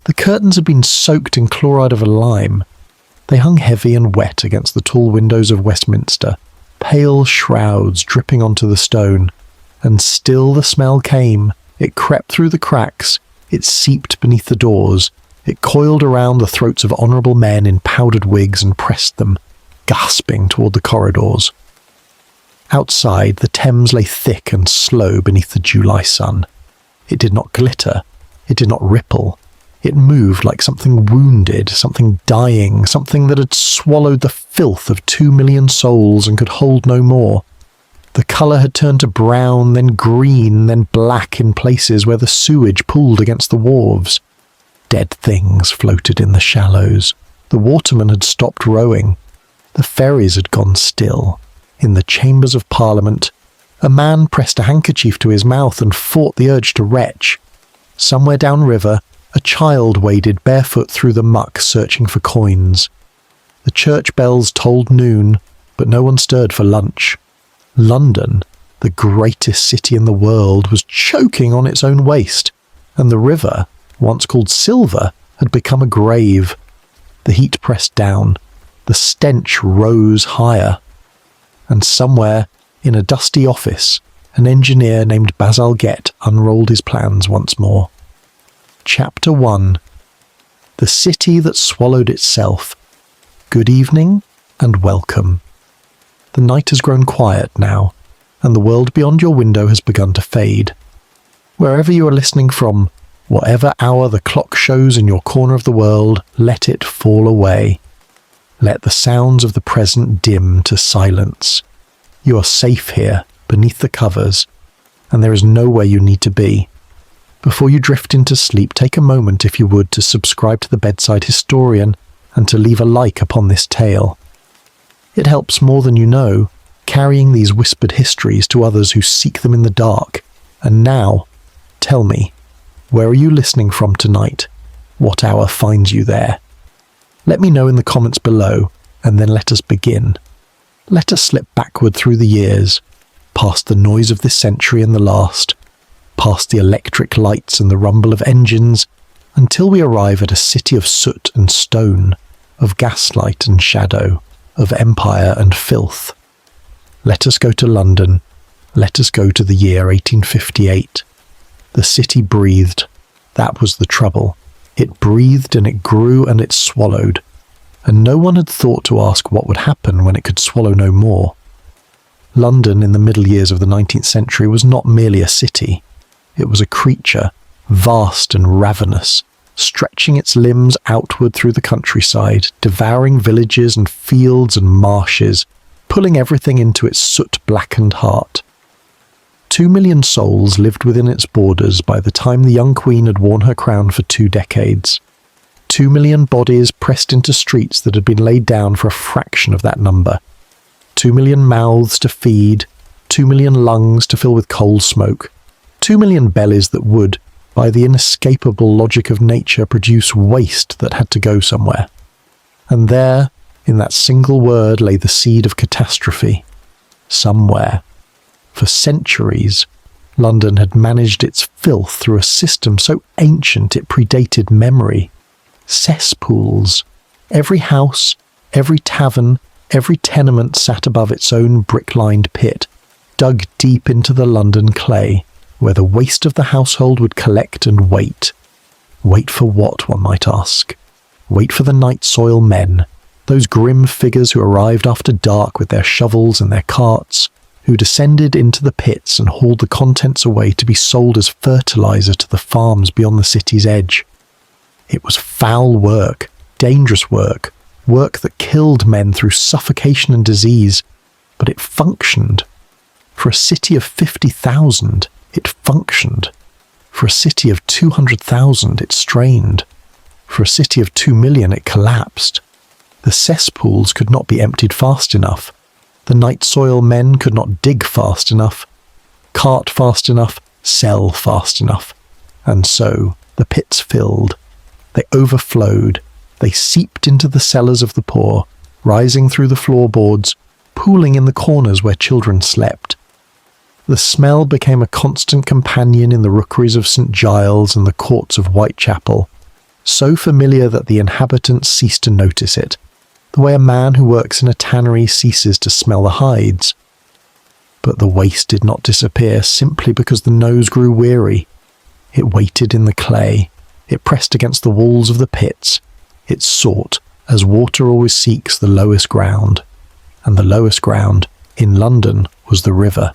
The curtains had been soaked in chloride of lime. They hung heavy and wet against the tall windows of Westminster, pale shrouds dripping onto the stone. And still the smell came. It crept through the cracks. It seeped beneath the doors. It coiled around the throats of honourable men in powdered wigs and pressed them, gasping toward the corridors. Outside, the Thames lay thick and slow beneath the July sun. It did not glitter. It did not ripple. It moved like something wounded, something dying, something that had swallowed the filth of 2 million souls and could hold no more. The colour had turned to brown, then green, then black in places where the sewage pooled against the wharves. Dead things floated in the shallows. The watermen had stopped rowing. The ferries had gone still. In the chambers of Parliament, a man pressed a handkerchief to his mouth and fought the urge to retch. Somewhere downriver, a child waded barefoot through the muck searching for coins. The church bells tolled noon, but no one stirred for lunch. London, the greatest city in the world, was choking on its own waste, and the river, once called Silver, had become a grave. The heat pressed down. The stench rose higher. And somewhere, in a dusty office, an engineer named Basil Gett unrolled his plans once more. Chapter 1. The City That Swallowed Itself. Good evening and welcome. The night has grown quiet now, and the world beyond your window has begun to fade. Wherever you are listening from, whatever hour the clock shows in your corner of the world, let it fall away. Let the sounds of the present dim to silence. You are safe here, beneath the covers, and there is nowhere you need to be. Before you drift into sleep, take a moment, if you would, to subscribe to the Bedside Historian and to leave a like upon this tale. It helps more than you know, carrying these whispered histories to others who seek them in the dark. And now, tell me, where are you listening from tonight? What hour finds you there? Let me know in the comments below, and then let us begin. Let us slip backward through the years, past the noise of this century and the last, past the electric lights and the rumble of engines, until we arrive at a city of soot and stone, of gaslight and shadow, of empire and filth. Let us go to London. Let us go to the year 1858. The city breathed. That was the trouble. It breathed and it grew and it swallowed. And no one had thought to ask what would happen when it could swallow no more. London in the middle years of the 19th century was not merely a city. It was a creature, vast and ravenous, stretching its limbs outward through the countryside, devouring villages and fields and marshes, pulling everything into its soot-blackened heart. 2 million souls lived within its borders by the time the young queen had worn her crown for 2 decades. 2 million bodies pressed into streets that had been laid down for a fraction of that number. 2 million mouths to feed, 2 million lungs to fill with coal smoke, 2 million bellies that would, by the inescapable logic of nature, produce waste that had to go somewhere. And there, in that single word, lay the seed of catastrophe. Somewhere. For centuries, London had managed its filth through a system so ancient it predated memory. Cesspools. Every house, every tavern, every tenement sat above its own brick-lined pit, dug deep into the London clay, where the waste of the household would collect and wait. Wait for what, one might ask? Wait for the night soil men, those grim figures who arrived after dark with their shovels and their carts, who descended into the pits and hauled the contents away to be sold as fertilizer to the farms beyond the city's edge. It was foul work, dangerous work, work that killed men through suffocation and disease, but it functioned. For a city of 50,000, it functioned. For a city of 200,000, it strained. For a city of 2 million, it collapsed. The cesspools could not be emptied fast enough. The night soil men could not dig fast enough, cart fast enough, sell fast enough. And so the pits filled. They overflowed. They seeped into the cellars of the poor, rising through the floorboards, pooling in the corners where children slept. The smell became a constant companion in the rookeries of St. Giles and the courts of Whitechapel. so familiar that the inhabitants ceased to notice it, the way a man who works in a tannery ceases to smell the hides. But the waste did not disappear simply because the nose grew weary. It waited in the clay, it pressed against the walls of the pits, it sought, as water always seeks, the lowest ground. And the lowest ground, in London, was the river.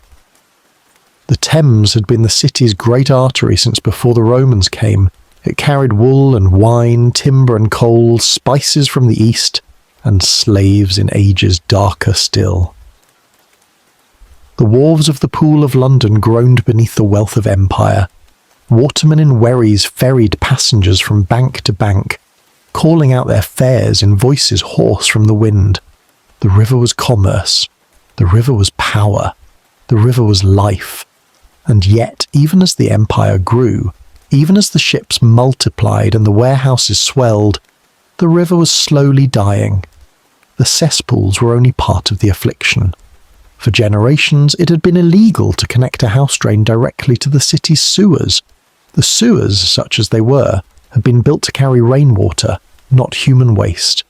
The Thames had been the city's great artery since before the Romans came. It carried wool and wine, timber and coal, spices from the east, and slaves in ages darker still. The wharves of the Pool of London groaned beneath the wealth of empire. Watermen in wherries ferried passengers from bank to bank, calling out their fares in voices hoarse from the wind. The river was commerce. The river was power. The river was life. And yet, even as the empire grew, even as the ships multiplied and the warehouses swelled, the river was slowly dying. The cesspools were only part of the affliction. For generations, it had been illegal to connect a house drain directly to the city's sewers. The sewers, such as they were, had been built to carry rainwater, not human waste.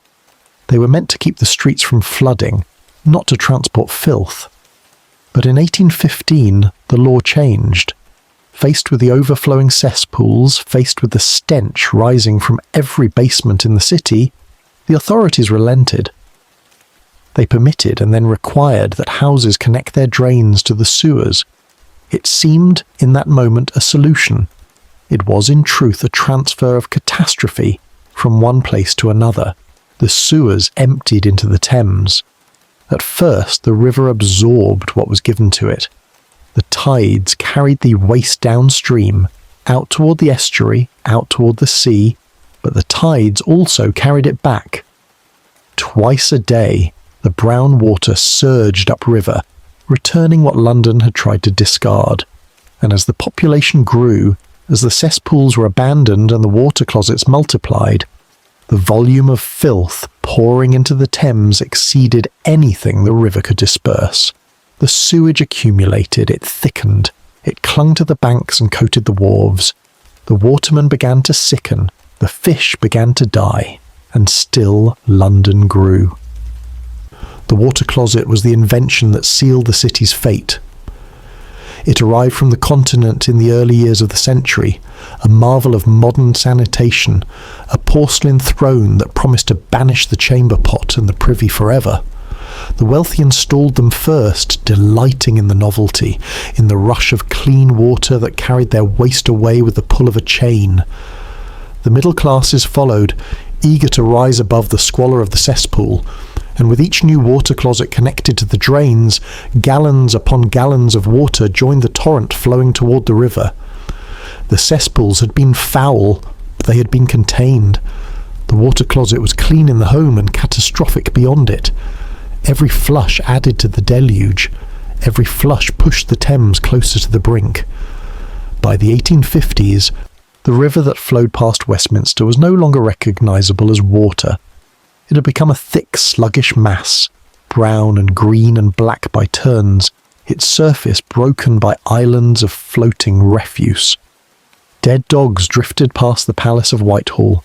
They were meant to keep the streets from flooding, not to transport filth. But in 1815, the law changed. Faced with the overflowing cesspools, faced with the stench rising from every basement in the city, the authorities relented. They permitted and then required that houses connect their drains to the sewers. It seemed, in that moment, a solution. It was, in truth, a transfer of catastrophe from one place to another. The sewers emptied into the Thames. At first, the river absorbed what was given to it. The tides carried the waste downstream, out toward the estuary, out toward the sea, but the tides also carried it back. Twice a day, the brown water surged upriver, returning what London had tried to discard. And as the population grew, as the cesspools were abandoned and the water closets multiplied, the volume of filth pouring into the Thames exceeded anything the river could disperse. The sewage accumulated, it thickened, it clung to the banks and coated the wharves. The watermen began to sicken, the fish began to die, and still London grew. The water closet was the invention that sealed the city's fate. It arrived from the continent in the early years of the century, a marvel of modern sanitation, a porcelain throne that promised to banish the chamber pot and the privy forever. The wealthy installed them first, delighting in the novelty, in the rush of clean water that carried their waste away with the pull of a chain. The middle classes followed, eager to rise above the squalor of the cesspool, and with each new water closet connected to the drains, gallons upon gallons of water joined the torrent flowing toward the river. The cesspools had been foul, but they had been contained. The water closet was clean in the home and catastrophic beyond it. Every flush added to the deluge. Every flush pushed the Thames closer to the brink. By the 1850s, the river that flowed past Westminster was no longer recognisable as water. It had become a thick, sluggish mass, brown and green and black by turns, its surface broken by islands of floating refuse. Dead dogs drifted past the Palace of Whitehall.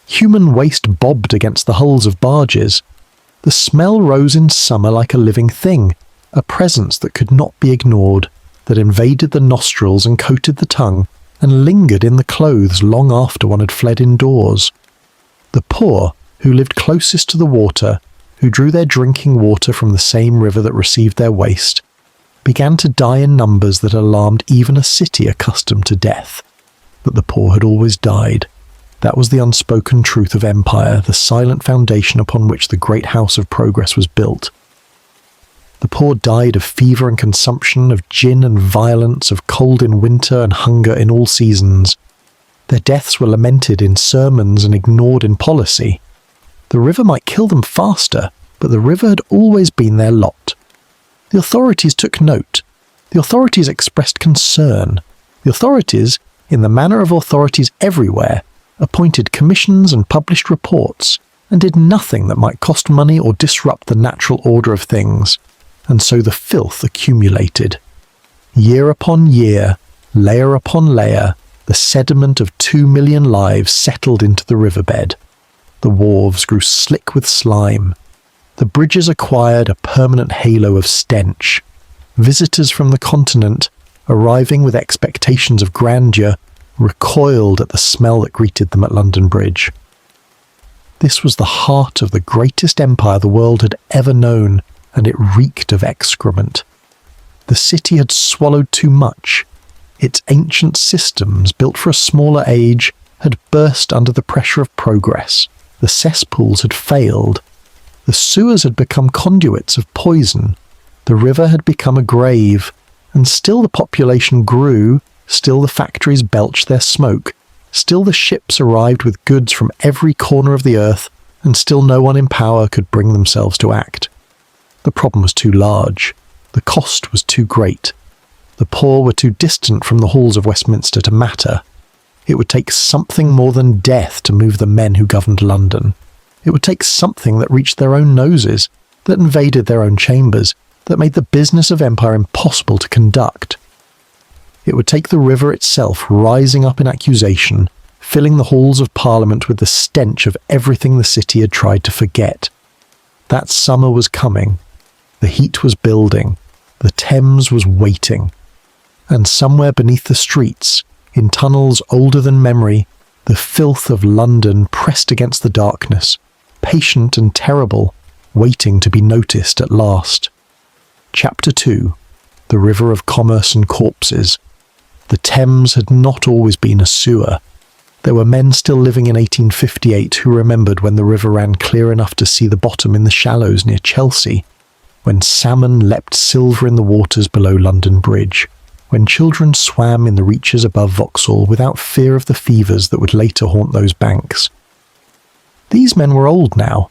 Human waste bobbed against the hulls of barges. The smell rose in summer like a living thing, a presence that could not be ignored, that invaded the nostrils and coated the tongue, and lingered in the clothes long after one had fled indoors. The poor, who lived closest to the water, who drew their drinking water from the same river that received their waste, began to die in numbers that alarmed even a city accustomed to death. But the poor had always died. That was the unspoken truth of empire, the silent foundation upon which the great house of progress was built. The poor died of fever and consumption, of gin and violence, of cold in winter and hunger in all seasons. Their deaths were lamented in sermons and ignored in policy. The river might kill them faster, but the river had always been their lot. The authorities took note. The authorities expressed concern. The authorities, in the manner of authorities everywhere, appointed commissions and published reports, and did nothing that might cost money or disrupt the natural order of things. And so the filth accumulated. Year upon year, layer upon layer, the The sediment of 2 million lives settled into the riverbed. The wharves grew slick with slime. The bridges acquired a permanent halo of stench. Visitors from the continent, arriving with expectations of grandeur, recoiled at the smell that greeted them at London Bridge. This was the heart of the greatest empire the world had ever known, and it reeked of excrement. The city had swallowed too much. Its ancient systems, built for a smaller age, had burst under the pressure of progress. The cesspools had failed. The sewers had become conduits of poison. The river had become a grave, and still the population grew, still the factories belched their smoke, still the ships arrived with goods from every corner of the earth, and still no one in power could bring themselves to act. The problem was too large. The cost was too great. The poor were too distant from the halls of Westminster to matter. It would take something more than death to move the men who governed London. It would take something that reached their own noses, that invaded their own chambers, that made the business of empire impossible to conduct. It would take the river itself rising up in accusation, filling the halls of Parliament with the stench of everything the city had tried to forget. That summer was coming. The heat was building. The Thames was waiting. And somewhere beneath the streets, in tunnels older than memory, the filth of London pressed against the darkness, patient and terrible, waiting to be noticed at last. Chapter 2. The River of Commerce and Corpses. The Thames had not always been a sewer. There were men still living in 1858 who remembered when the river ran clear enough to see the bottom in the shallows near Chelsea, when salmon leapt silver in the waters below London Bridge, when children swam in the reaches above Vauxhall without fear of the fevers that would later haunt those banks. These men were old now,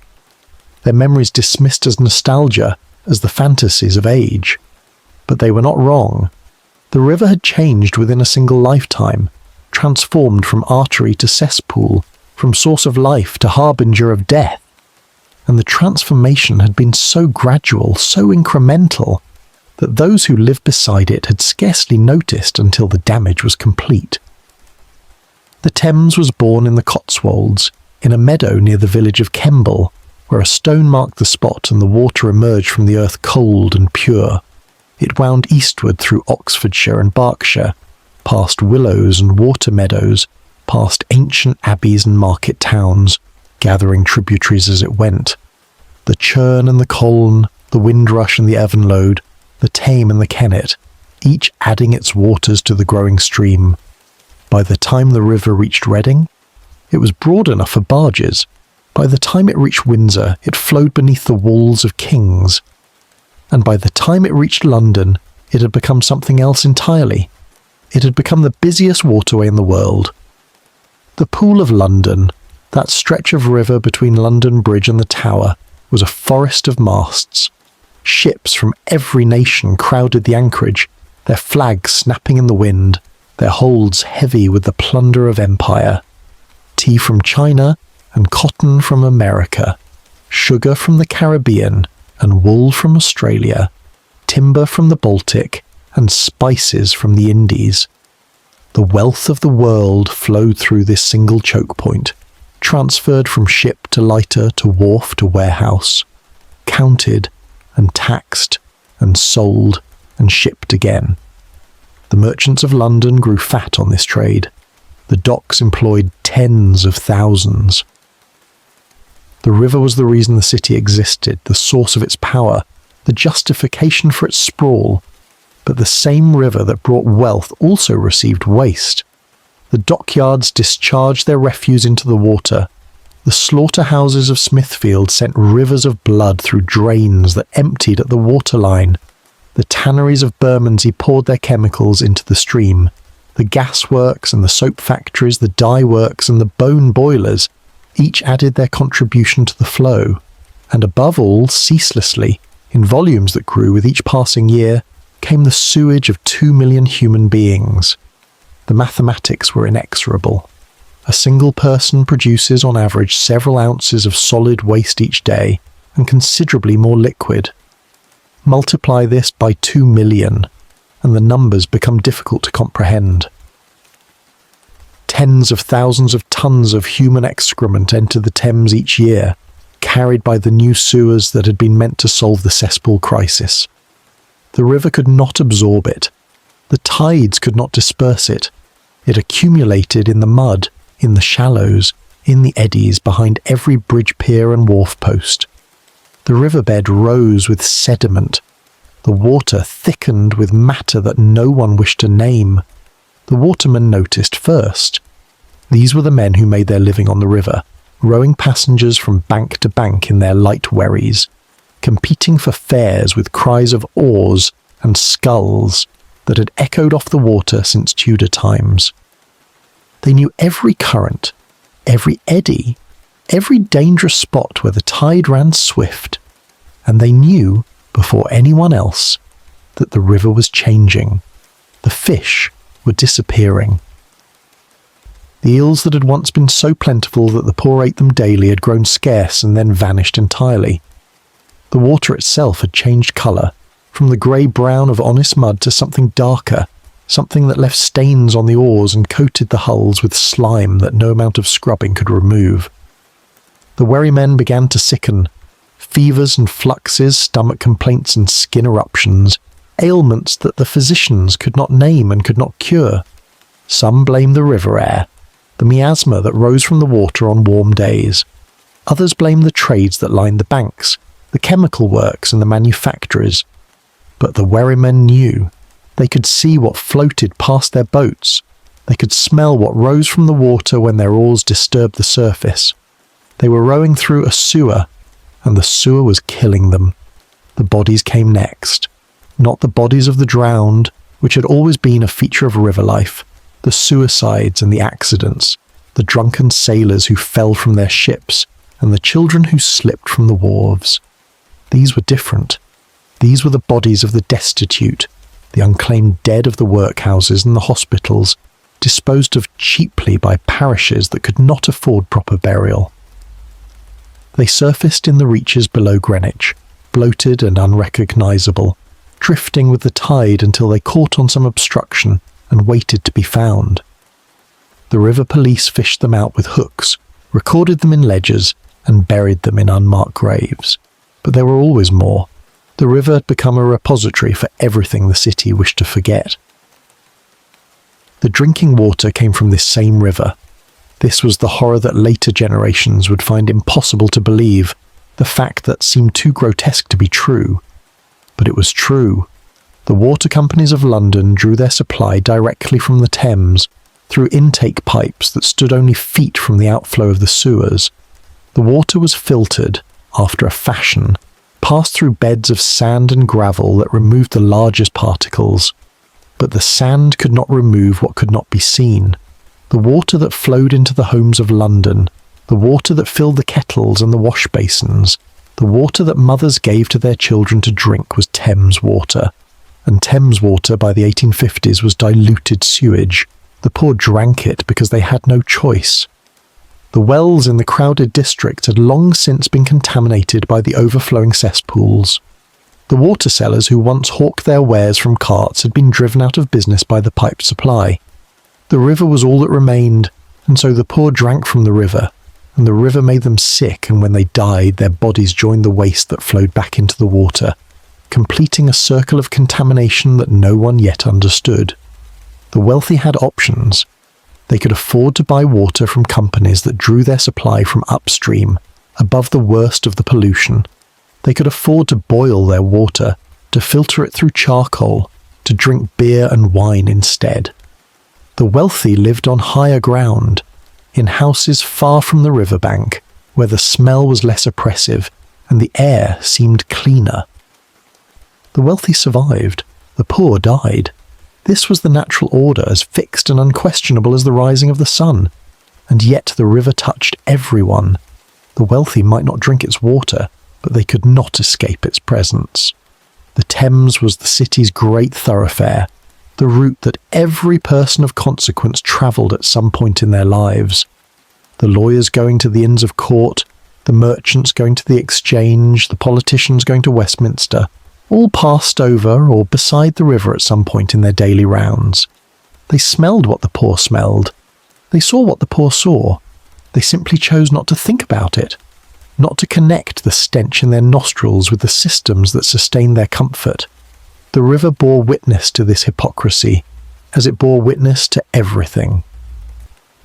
their memories dismissed as nostalgia, as the fantasies of age. But they were not wrong. The river had changed within a single lifetime, transformed from artery to cesspool, from source of life to harbinger of death. And the transformation had been so gradual, so incremental, that those who lived beside it had scarcely noticed until the damage was complete. The Thames was born in the Cotswolds, in a meadow near the village of Kemble, where a stone marked the spot and the water emerged from the earth cold and pure. It wound eastward through Oxfordshire and Berkshire, past willows and water meadows, past ancient abbeys and market towns, gathering tributaries as it went. The Churn and the Colne, the Windrush and the Evenlode, the Tame and the Kennet, each adding its waters to the growing stream. By the time the river reached Reading, it was broad enough for barges. By the time it reached Windsor, it flowed beneath the walls of kings. And by the time it reached London, it had become something else entirely. It had become the busiest waterway in the world. The Pool of London, that stretch of river between London Bridge and the Tower, was a forest of masts. Ships from every nation crowded the anchorage, their flags snapping in the wind, their holds heavy with the plunder of empire. Tea from China and cotton from America, sugar from the Caribbean and wool from Australia, timber from the Baltic and spices from the Indies. The wealth of the world flowed through this single choke point, transferred from ship to lighter to wharf to warehouse, counted and taxed and sold and shipped again. The merchants of London grew fat on this trade. The docks employed tens of thousands. The river was the reason the city existed, the source of its power, the justification for its sprawl. But the same river that brought wealth also received waste. The dockyards discharged their refuse into the water. The slaughterhouses of Smithfield sent rivers of blood through drains that emptied at the waterline. The tanneries of Bermondsey poured their chemicals into the stream. The gasworks and the soap factories, the dye works and the bone boilers, each added their contribution to the flow. And above all, ceaselessly, in volumes that grew with each passing year, came the sewage of 2 million human beings. The mathematics were inexorable. A single person produces on average several ounces of solid waste each day, and considerably more liquid. Multiply this by 2 million, and the numbers become difficult to comprehend. Tens of thousands of tons of human excrement entered the Thames each year, carried by the new sewers that had been meant to solve the cesspool crisis. The river could not absorb it. The tides could not disperse it. It accumulated in the mud, in the shallows, in the eddies behind every bridge pier and wharf post. The riverbed rose with sediment. The water thickened with matter that no one wished to name. The watermen noticed first. These were the men who made their living on the river, rowing passengers from bank to bank in their light wherries, competing for fares with cries of oars and sculls that had echoed off the water since Tudor times. They knew every current, every eddy, every dangerous spot where the tide ran swift, and they knew, before anyone else, that the river was changing. The fish were disappearing. The eels that had once been so plentiful that the poor ate them daily had grown scarce and then vanished entirely. The water itself had changed colour, from the grey-brown of honest mud to something darker, something that left stains on the oars and coated the hulls with slime that no amount of scrubbing could remove. The wherrymen began to sicken. Fevers and fluxes, stomach complaints and skin eruptions, ailments that the physicians could not name and could not cure. Some blamed the river air, the miasma that rose from the water on warm days. Others blamed the trades that lined the banks, the chemical works and the manufactories. But the wherrymen knew. They could see what floated past their boats. They could smell what rose from the water when their oars disturbed the surface. They were rowing through a sewer, and the sewer was killing them. The bodies came next. Not the bodies of the drowned, which had always been a feature of river life, the suicides and the accidents, the drunken sailors who fell from their ships, and the children who slipped from the wharves. These were different. These were the bodies of the destitute, the unclaimed dead of the workhouses and the hospitals, disposed of cheaply by parishes that could not afford proper burial. They surfaced in the reaches below Greenwich, bloated and unrecognisable, drifting with the tide until they caught on some obstruction and waited to be found. The river police fished them out with hooks, recorded them in ledgers, and buried them in unmarked graves. But there were always more. The river had become a repository for everything the city wished to forget. The drinking water came from this same river. This was the horror that later generations would find impossible to believe, the fact that seemed too grotesque to be true. But it was true. The water companies of London drew their supply directly from the Thames, through intake pipes that stood only feet from the outflow of the sewers. The water was filtered, after a fashion, passed through beds of sand and gravel that removed the largest particles. But the sand could not remove what could not be seen. The water that flowed into the homes of London, the water that filled the kettles and the wash basins, the water that mothers gave to their children to drink was Thames water. And Thames water by the 1850s was diluted sewage. The poor drank it because they had no choice. The wells in the crowded district had long since been contaminated by the overflowing cesspools. The water sellers who once hawked their wares from carts had been driven out of business by the piped supply. The river was all that remained, and so the poor drank from the river, and the river made them sick, and when they died, their bodies joined the waste that flowed back into the water, completing a circle of contamination that no one yet understood. The wealthy had options. They could afford to buy water from companies that drew their supply from upstream, above the worst of the pollution. They could afford to boil their water, to filter it through charcoal, to drink beer and wine instead. The wealthy lived on higher ground, in houses far from the riverbank, where the smell was less oppressive and the air seemed cleaner. The wealthy survived, the poor died. This was the natural order, as fixed and unquestionable as the rising of the sun. And yet the river touched everyone. The wealthy might not drink its water, but they could not escape its presence. The Thames was the city's great thoroughfare, the route that every person of consequence travelled at some point in their lives. The lawyers going to the Inns of Court, the merchants going to the Exchange, the politicians going to Westminster, all passed over or beside the river at some point in their daily rounds. They smelled what the poor smelled. They saw what the poor saw. They simply chose not to think about it, not to connect the stench in their nostrils with the systems that sustained their comfort. The river bore witness to this hypocrisy, as it bore witness to everything.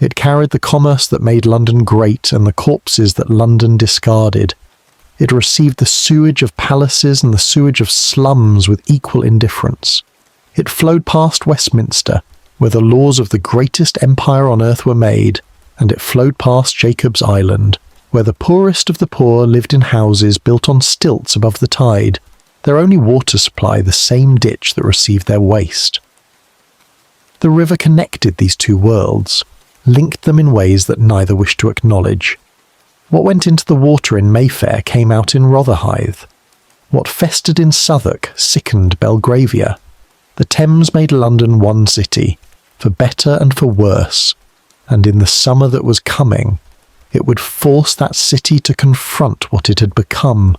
It carried the commerce that made London great and the corpses that London discarded. It received the sewage of palaces and the sewage of slums with equal indifference. It flowed past Westminster, where the laws of the greatest empire on earth were made, and it flowed past Jacob's Island, where the poorest of the poor lived in houses built on stilts above the tide, their only water supply the same ditch that received their waste. The river connected these two worlds, linked them in ways that neither wished to acknowledge. What went into the water in Mayfair came out in Rotherhithe. What festered in Southwark sickened Belgravia. The Thames made London one city, for better and for worse, and in the summer that was coming, it would force that city to confront what it had become.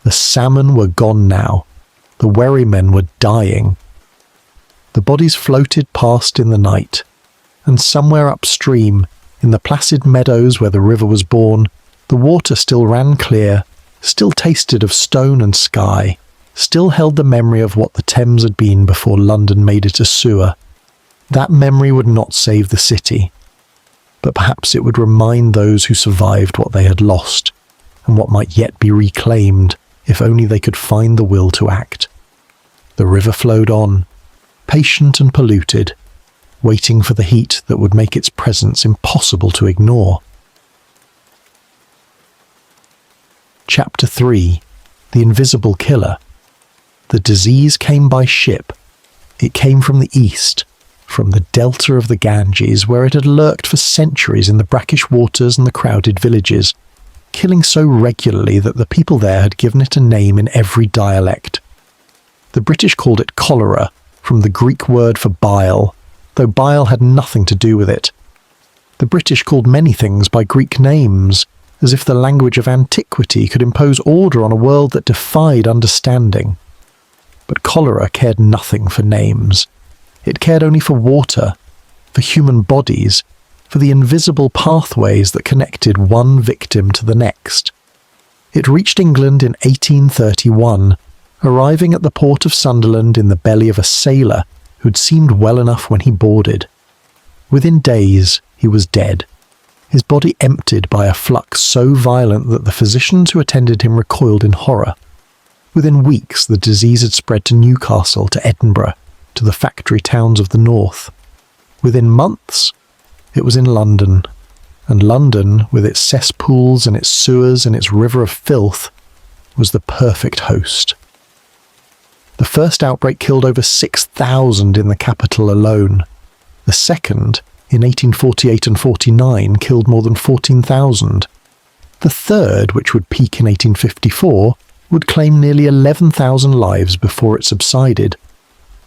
The salmon were gone now. The wherrymen were dying. The bodies floated past in the night, and somewhere upstream, in the placid meadows where the river was born, the water still ran clear, still tasted of stone and sky, still held the memory of what the Thames had been before London made it a sewer. That memory would not save the city, but perhaps it would remind those who survived what they had lost, and what might yet be reclaimed if only they could find the will to act. The river flowed on, patient and polluted, waiting for the heat that would make its presence impossible to ignore. Chapter 3. The Invisible Killer. The disease came by ship. It came from the east, from the delta of the Ganges, where it had lurked for centuries in the brackish waters and the crowded villages, killing so regularly that the people there had given it a name in every dialect. The British called it cholera, from the Greek word for bile, though bile had nothing to do with it. The British called many things by Greek names, as if the language of antiquity could impose order on a world that defied understanding. But cholera cared nothing for names. It cared only for water, for human bodies, for the invisible pathways that connected one victim to the next. It reached England in 1831, arriving at the port of Sunderland in the belly of a sailor who'd seemed well enough when he boarded. Within days, he was dead, his body emptied by a flux so violent that the physicians who attended him recoiled in horror. Within weeks, the disease had spread to Newcastle, to Edinburgh, to the factory towns of the north. Within months, it was in London, and London, with its cesspools and its sewers and its river of filth, was the perfect host. The first outbreak killed over 6,000 in the capital alone. The second, in 1848 and 49, killed more than 14,000. The third, which would peak in 1854, would claim nearly 11,000 lives before it subsided.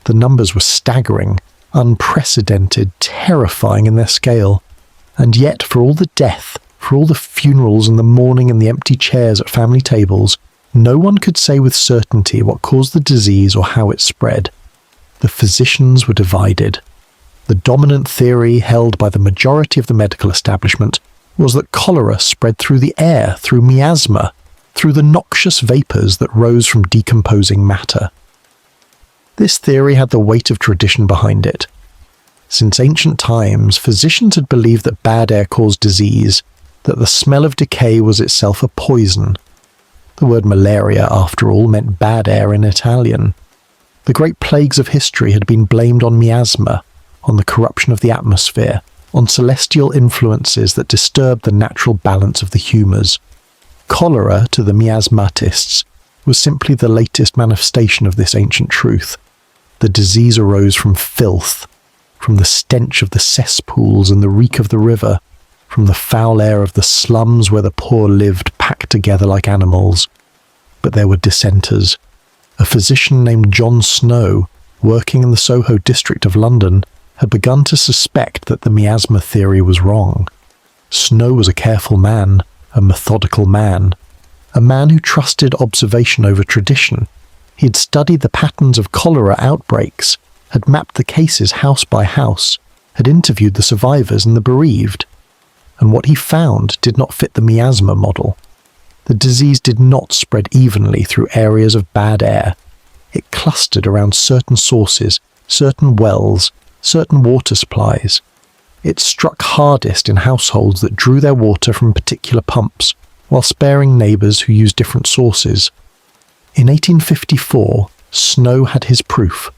The numbers were staggering, unprecedented, terrifying in their scale. And yet, for all the death, for all the funerals and the mourning and the empty chairs at family tables, no one could say with certainty what caused the disease or how it spread. The physicians were divided. The dominant theory held by the majority of the medical establishment was that cholera spread through the air, through miasma, through the noxious vapours that rose from decomposing matter. This theory had the weight of tradition behind it. Since ancient times, physicians had believed that bad air caused disease, that the smell of decay was itself a poison. The word malaria, after all, meant bad air in Italian. The great plagues of history had been blamed on miasma, on the corruption of the atmosphere, on celestial influences that disturbed the natural balance of the humours. Cholera, to the miasmatists, was simply the latest manifestation of this ancient truth. The disease arose from filth, from the stench of the cesspools and the reek of the river, from the foul air of the slums where the poor lived packed together like animals. But there were dissenters. A physician named John Snow, working in the Soho district of London, had begun to suspect that the miasma theory was wrong. Snow was a careful man, a methodical man, a man who trusted observation over tradition. He had studied the patterns of cholera outbreaks, had mapped the cases house by house, had interviewed the survivors and the bereaved, and what he found did not fit the miasma model. The disease did not spread evenly through areas of bad air. It clustered around certain sources, certain wells, certain water supplies. It struck hardest in households that drew their water from particular pumps, while sparing neighbours who used different sources. In 1854, Snow had his proof.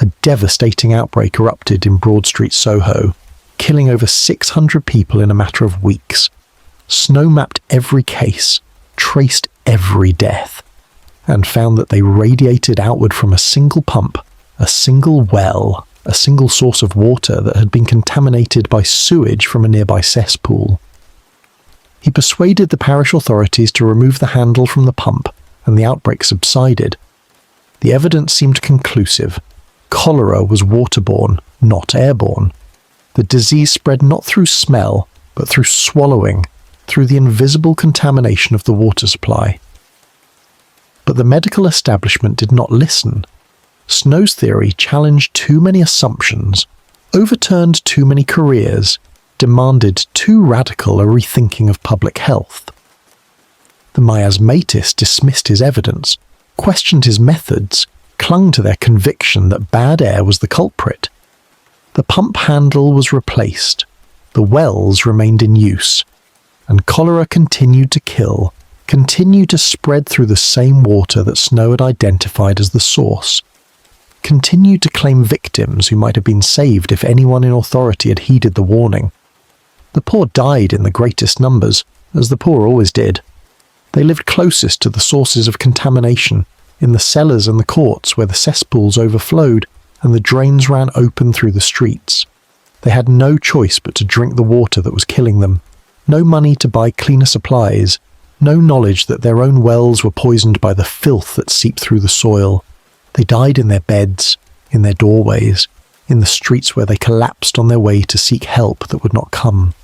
A devastating outbreak erupted in Broad Street, Soho, killing over 600 people in a matter of weeks. Snow mapped every case, traced every death, and found that they radiated outward from a single pump, a single well, a single source of water that had been contaminated by sewage from a nearby cesspool. He persuaded the parish authorities to remove the handle from the pump, and the outbreak subsided. The evidence seemed conclusive. Cholera was waterborne, not airborne. The disease spread not through smell, but through swallowing, through the invisible contamination of the water supply. But the medical establishment did not listen. Snow's theory challenged too many assumptions, overturned too many careers, demanded too radical a rethinking of public health. The miasmatists dismissed his evidence, questioned his methods, clung to their conviction that bad air was the culprit. The pump handle was replaced, the wells remained in use, and cholera continued to kill, continued to spread through the same water that Snow had identified as the source, continued to claim victims who might have been saved if anyone in authority had heeded the warning. The poor died in the greatest numbers, as the poor always did. They lived closest to the sources of contamination, in the cellars and the courts where the cesspools overflowed and the drains ran open through the streets. They had no choice but to drink the water that was killing them, no money to buy cleaner supplies, no knowledge that their own wells were poisoned by the filth that seeped through the soil. They died in their beds, in their doorways, in the streets where they collapsed on their way to seek help that would not come.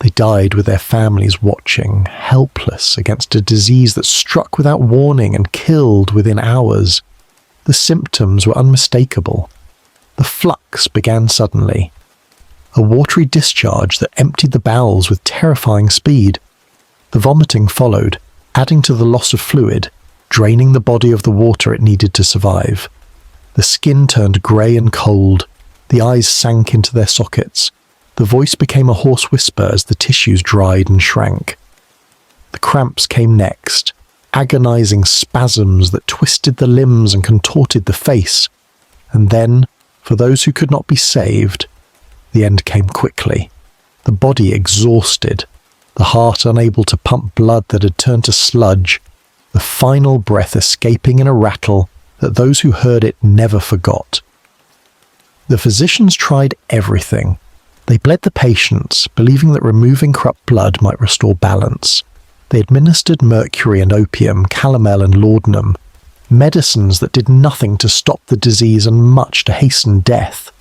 They died with their families watching, helpless against a disease that struck without warning and killed within hours. The symptoms were unmistakable. The flux began suddenly. A watery discharge that emptied the bowels with terrifying speed. The vomiting followed, adding to the loss of fluid, draining the body of the water it needed to survive. The skin turned grey and cold. The eyes sank into their sockets. The voice became a hoarse whisper as the tissues dried and shrank. The cramps came next, agonizing spasms that twisted the limbs and contorted the face. And then, for those who could not be saved, the end came quickly. The body exhausted, the heart unable to pump blood that had turned to sludge, the final breath escaping in a rattle that those who heard it never forgot. The physicians tried everything. They bled the patients, believing that removing corrupt blood might restore balance. They administered mercury and opium, calomel and laudanum, medicines that did nothing to stop the disease and much to hasten death.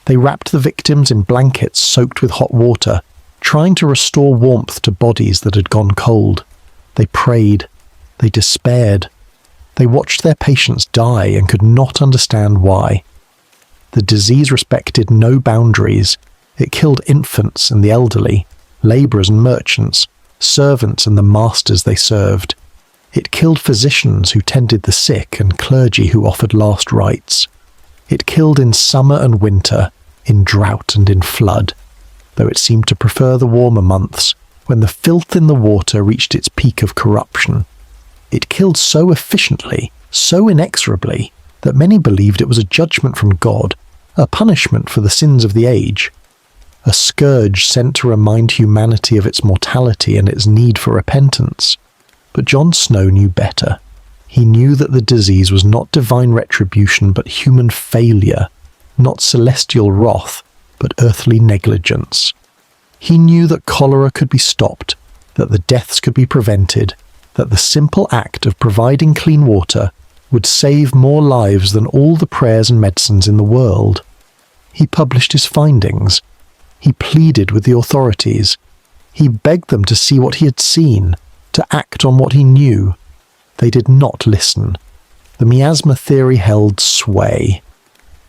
They wrapped the victims in blankets soaked with hot water, trying to restore warmth to bodies that had gone cold. They prayed. They despaired. They watched their patients die and could not understand why. The disease respected no boundaries. It killed infants and the elderly, labourers and merchants, servants and the masters they served. It killed physicians who tended the sick and clergy who offered last rites. It killed in summer and winter, in drought and in flood, though it seemed to prefer the warmer months, when the filth in the water reached its peak of corruption. It killed so efficiently, so inexorably, that many believed it was a judgment from God, a punishment for the sins of the age, a scourge sent to remind humanity of its mortality and its need for repentance. But John Snow knew better. He knew that the disease was not divine retribution but human failure, not celestial wrath but earthly negligence. He knew that cholera could be stopped, that the deaths could be prevented, that the simple act of providing clean water would save more lives than all the prayers and medicines in the world. He published his findings. He pleaded with the authorities. He begged them to see what he had seen, to act on what he knew. They did not listen. The miasma theory held sway.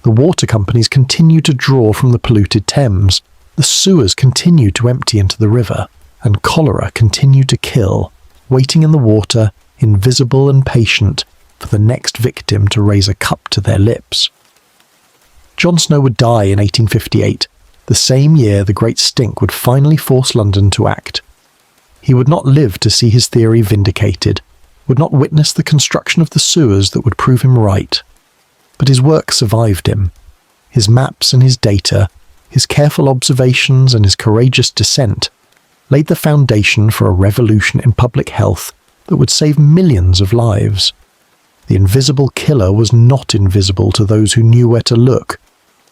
The water companies continued to draw from the polluted Thames, the sewers continued to empty into the river, and cholera continued to kill, waiting in the water, invisible and patient, for the next victim to raise a cup to their lips. John Snow would die in 1858, the same year the Great Stink would finally force London to act. He would not live to see his theory vindicated, would not witness the construction of the sewers that would prove him right. But his work survived him. His maps and his data, his careful observations and his courageous dissent, laid the foundation for a revolution in public health that would save millions of lives. The invisible killer was not invisible to those who knew where to look.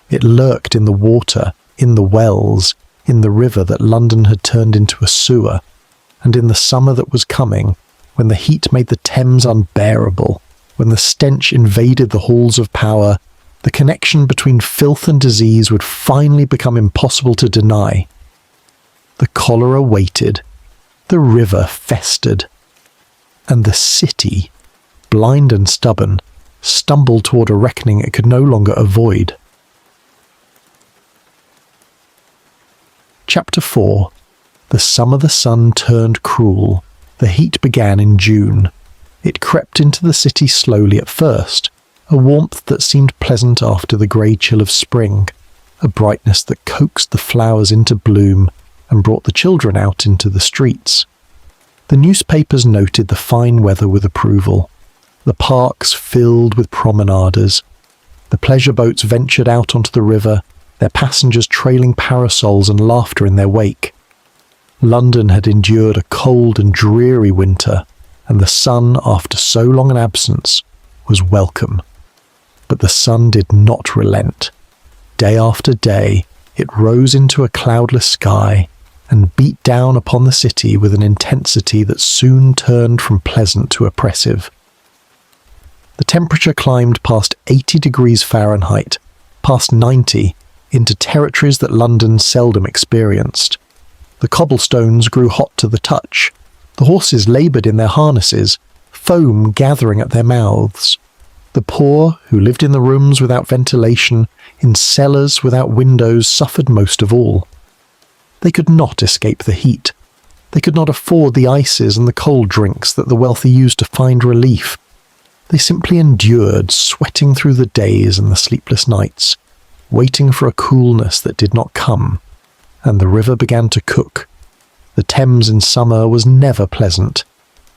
It lurked in the water, in the wells, in the river that London had turned into a sewer, and in the summer that was coming, when the heat made the Thames unbearable, when the stench invaded the halls of power, the connection between filth and disease would finally become impossible to deny. The cholera waited, the river festered, and the city, blind and stubborn, stumbled toward a reckoning it could no longer avoid. Chapter 4. The summer the sun turned cruel. The heat began in June. It crept into the city slowly at first, a warmth that seemed pleasant after the grey chill of spring, a brightness that coaxed the flowers into bloom and brought the children out into the streets. The newspapers noted the fine weather with approval. The parks filled with promenaders. The pleasure boats ventured out onto the river, their passengers trailing parasols and laughter in their wake. London had endured a cold and dreary winter, and the sun, after so long an absence, was welcome. But the sun did not relent. Day after day, it rose into a cloudless sky and beat down upon the city with an intensity that soon turned from pleasant to oppressive. The temperature climbed past 80 degrees Fahrenheit, past 90, into territories that London seldom experienced. The cobblestones grew hot to the touch. The horses laboured in their harnesses, foam gathering at their mouths. The poor, who lived in the rooms without ventilation, in cellars without windows, suffered most of all. They could not escape the heat. They could not afford the ices and the cold drinks that the wealthy used to find relief. They simply endured, sweating through the days and the sleepless nights, waiting for a coolness that did not come. And the river began to cook. The Thames in summer was never pleasant.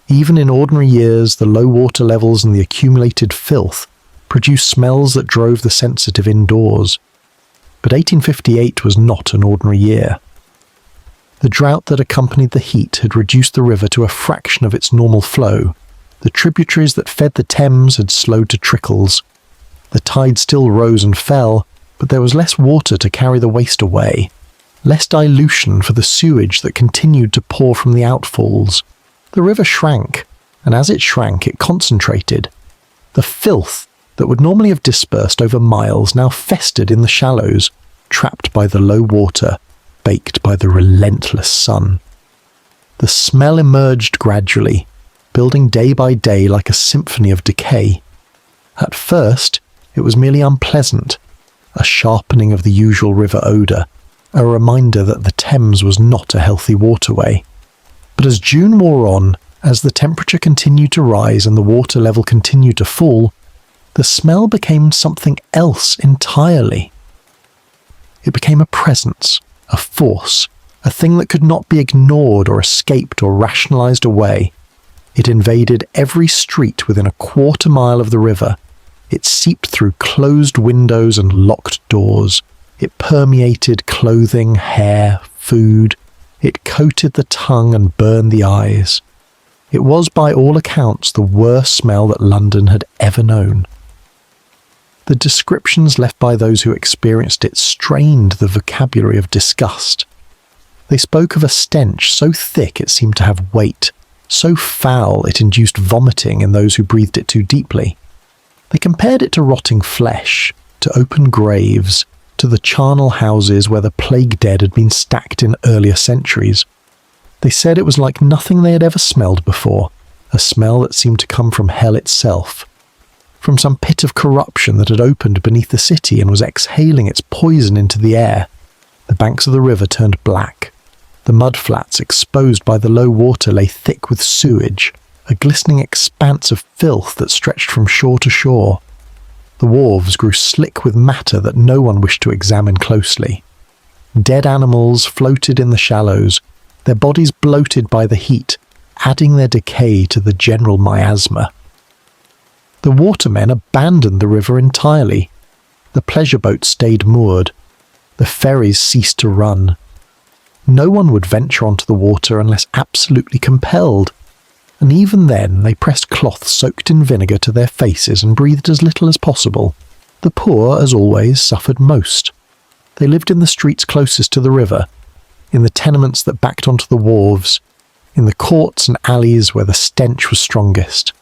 Even in ordinary years, the low water levels and the accumulated filth produced smells that drove the sensitive indoors. But 1858 was not an ordinary year. The drought that accompanied the heat had reduced the river to a fraction of its normal flow. The tributaries that fed the Thames had slowed to trickles. The tide still rose and fell, but there was less water to carry the waste away, less dilution for the sewage that continued to pour from the outfalls. The river shrank, and as it shrank, it concentrated. The filth that would normally have dispersed over miles now festered in the shallows, trapped by the low water, baked by the relentless sun. The smell emerged gradually, building day by day like a symphony of decay. At first, it was merely unpleasant, a sharpening of the usual river odour, a reminder that the Thames was not a healthy waterway. But as June wore on, as the temperature continued to rise and the water level continued to fall, the smell became something else entirely. It became a presence, a force, a thing that could not be ignored or escaped or rationalised away. It invaded every street within a quarter mile of the river. It seeped through closed windows and locked doors. It permeated clothing, hair, food. It coated the tongue and burned the eyes. It was by all accounts the worst smell that London had ever known. The descriptions left by those who experienced it strained the vocabulary of disgust. They spoke of a stench so thick it seemed to have weight, so foul it induced vomiting in those who breathed it too deeply. They compared it to rotting flesh, to open graves, to the charnel houses where the plague dead had been stacked in earlier centuries. They said it was like nothing they had ever smelled before, a smell that seemed to come from hell itself. from some pit of corruption that had opened beneath the city and was exhaling its poison into the air. The banks of the river turned black. The mudflats, exposed by the low water, lay thick with sewage, a glistening expanse of filth that stretched from shore to shore. The wharves grew slick with matter that no one wished to examine closely. Dead animals floated in the shallows, their bodies bloated by the heat, adding their decay to the general miasma. The watermen abandoned the river entirely. The pleasure boats stayed moored. The ferries ceased to run. No one would venture onto the water unless absolutely compelled, and even then they pressed cloth soaked in vinegar to their faces and breathed as little as possible. The poor, as always, suffered most. They lived in the streets closest to the river, in the tenements that backed onto the wharves, in the courts and alleys where the stench was strongest.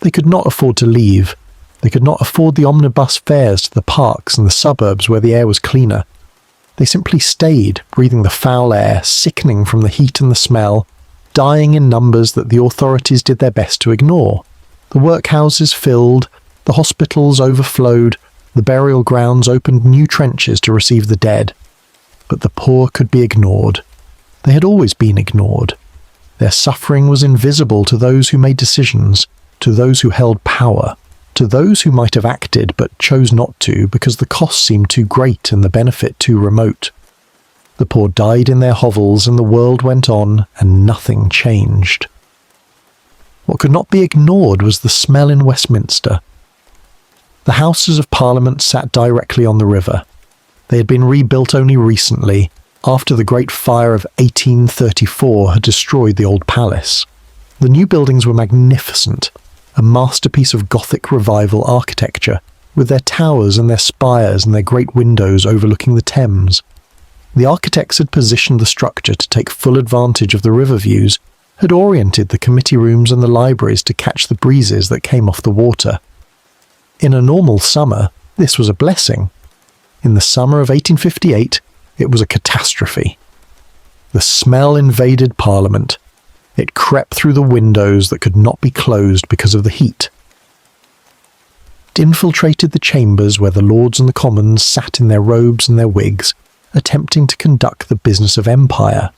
They could not afford to leave. They could not afford the omnibus fares to the parks and the suburbs where the air was cleaner. They simply stayed, breathing the foul air, sickening from the heat and the smell, dying in numbers that the authorities did their best to ignore. The workhouses filled, the hospitals overflowed, the burial grounds opened new trenches to receive the dead. But the poor could be ignored. They had always been ignored. Their suffering was invisible to those who made decisions, to those who held power, to those who might have acted but chose not to because the cost seemed too great and the benefit too remote. The poor died in their hovels and the world went on and nothing changed. What could not be ignored was the smell in Westminster. The Houses of Parliament sat directly on the river. They had been rebuilt only recently, after the Great Fire of 1834 had destroyed the old palace. The new buildings were magnificent, a masterpiece of Gothic revival architecture, with their towers and their spires and their great windows overlooking the Thames. The architects had positioned the structure to take full advantage of the river views, had oriented the committee rooms and the libraries to catch the breezes that came off the water. In a normal summer, this was a blessing. In the summer of 1858, it was a catastrophe. The smell invaded Parliament. It crept through the windows that could not be closed because of the heat. It infiltrated the chambers where the Lords and the Commons sat in their robes and their wigs, attempting to conduct the business of empire.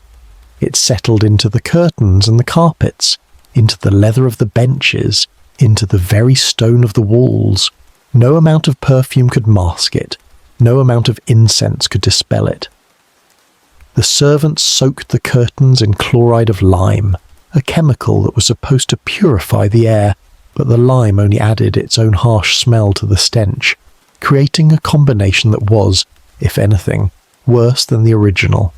It settled into the curtains and the carpets, into the leather of the benches, into the very stone of the walls. No amount of perfume could mask it. No amount of incense could dispel it. The servants soaked the curtains in chloride of lime, a chemical that was supposed to purify the air, but the lime only added its own harsh smell to the stench, creating a combination that was, if anything, worse than the original.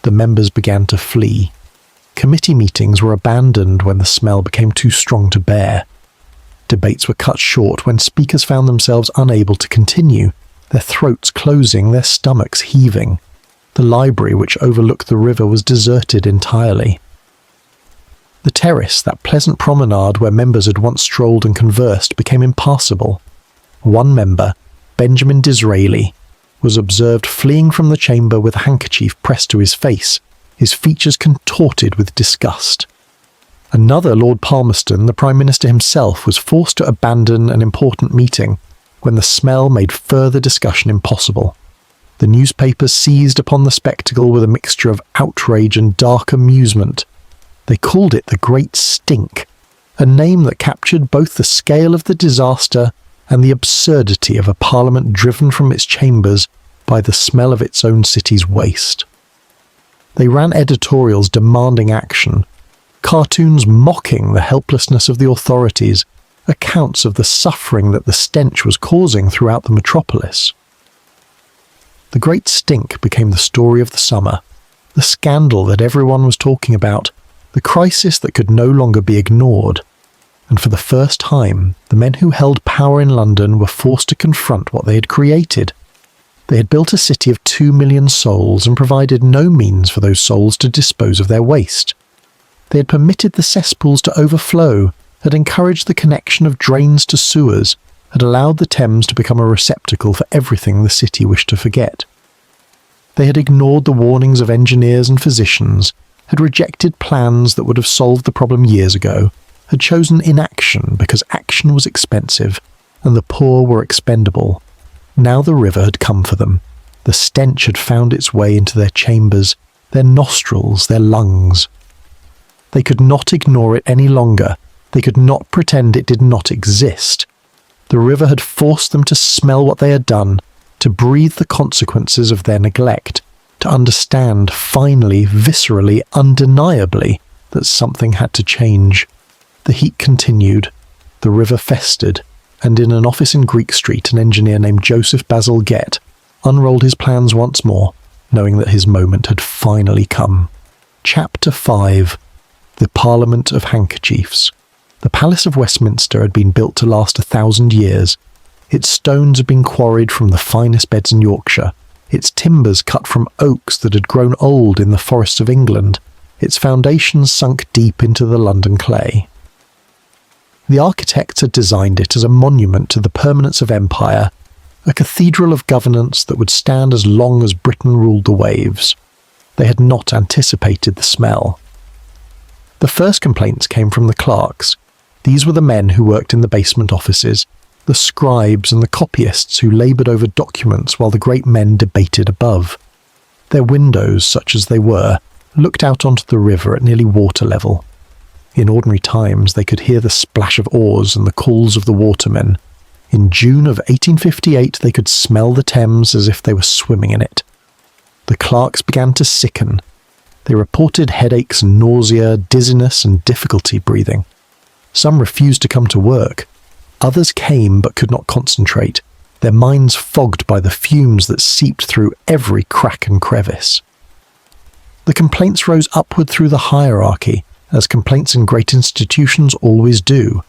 The members began to flee. Committee meetings were abandoned when the smell became too strong to bear. Debates were cut short when speakers found themselves unable to continue, their throats closing, their stomachs heaving. The library which overlooked the river was deserted entirely. The terrace, that pleasant promenade where members had once strolled and conversed, became impassable. One member, Benjamin Disraeli, was observed fleeing from the chamber with a handkerchief pressed to his face, his features contorted with disgust. Another, Lord Palmerston, the Prime Minister himself, was forced to abandon an important meeting when the smell made further discussion impossible. The newspapers seized upon the spectacle with a mixture of outrage and dark amusement. They called it the Great Stink, a name that captured both the scale of the disaster and the absurdity of a parliament driven from its chambers by the smell of its own city's waste. They ran editorials demanding action, cartoons mocking the helplessness of the authorities, accounts of the suffering that the stench was causing throughout the metropolis. The Great Stink became the story of the summer, the scandal that everyone was talking about, the crisis that could no longer be ignored. And for the first time, the men who held power in London were forced to confront what they had created. They had built a city of 2 million souls and provided no means for those souls to dispose of their waste. They had permitted the cesspools to overflow, had encouraged the connection of drains to sewers, had allowed the Thames to become a receptacle for everything the city wished to forget. They had ignored the warnings of engineers and physicians, had rejected plans that would have solved the problem years ago, had chosen inaction because action was expensive and the poor were expendable. Now the river had come for them. The stench had found its way into their chambers, their nostrils, their lungs. They could not ignore it any longer. They could not pretend it did not exist. The river had forced them to smell what they had done, to breathe the consequences of their neglect, to understand finally, viscerally, undeniably, that something had to change. The heat continued, the river festered, and in an office in Greek Street, an engineer named Joseph Basil Gett unrolled his plans once more, knowing that his moment had finally come. Chapter 5. The Parliament of Handkerchiefs. The Palace of Westminster had been built to last 1,000 years. Its stones had been quarried from the finest beds in Yorkshire, its timbers cut from oaks that had grown old in the forests of England, its foundations sunk deep into the London clay. The architects had designed it as a monument to the permanence of empire, a cathedral of governance that would stand as long as Britain ruled the waves. They had not anticipated the smell. The first complaints came from the clerks. These were the men who worked in the basement offices, the scribes and the copyists who laboured over documents while the great men debated above. Their windows, such as they were, looked out onto the river at nearly water level. In ordinary times they could hear the splash of oars and the calls of the watermen. In June of 1858 they could smell the Thames as if they were swimming in it. The clerks began to sicken. They reported headaches, nausea, dizziness and difficulty breathing. Some refused to come to work. Others came but could not concentrate, their minds fogged by the fumes that seeped through every crack and crevice. The complaints rose upward through the hierarchy, as complaints in great institutions always do.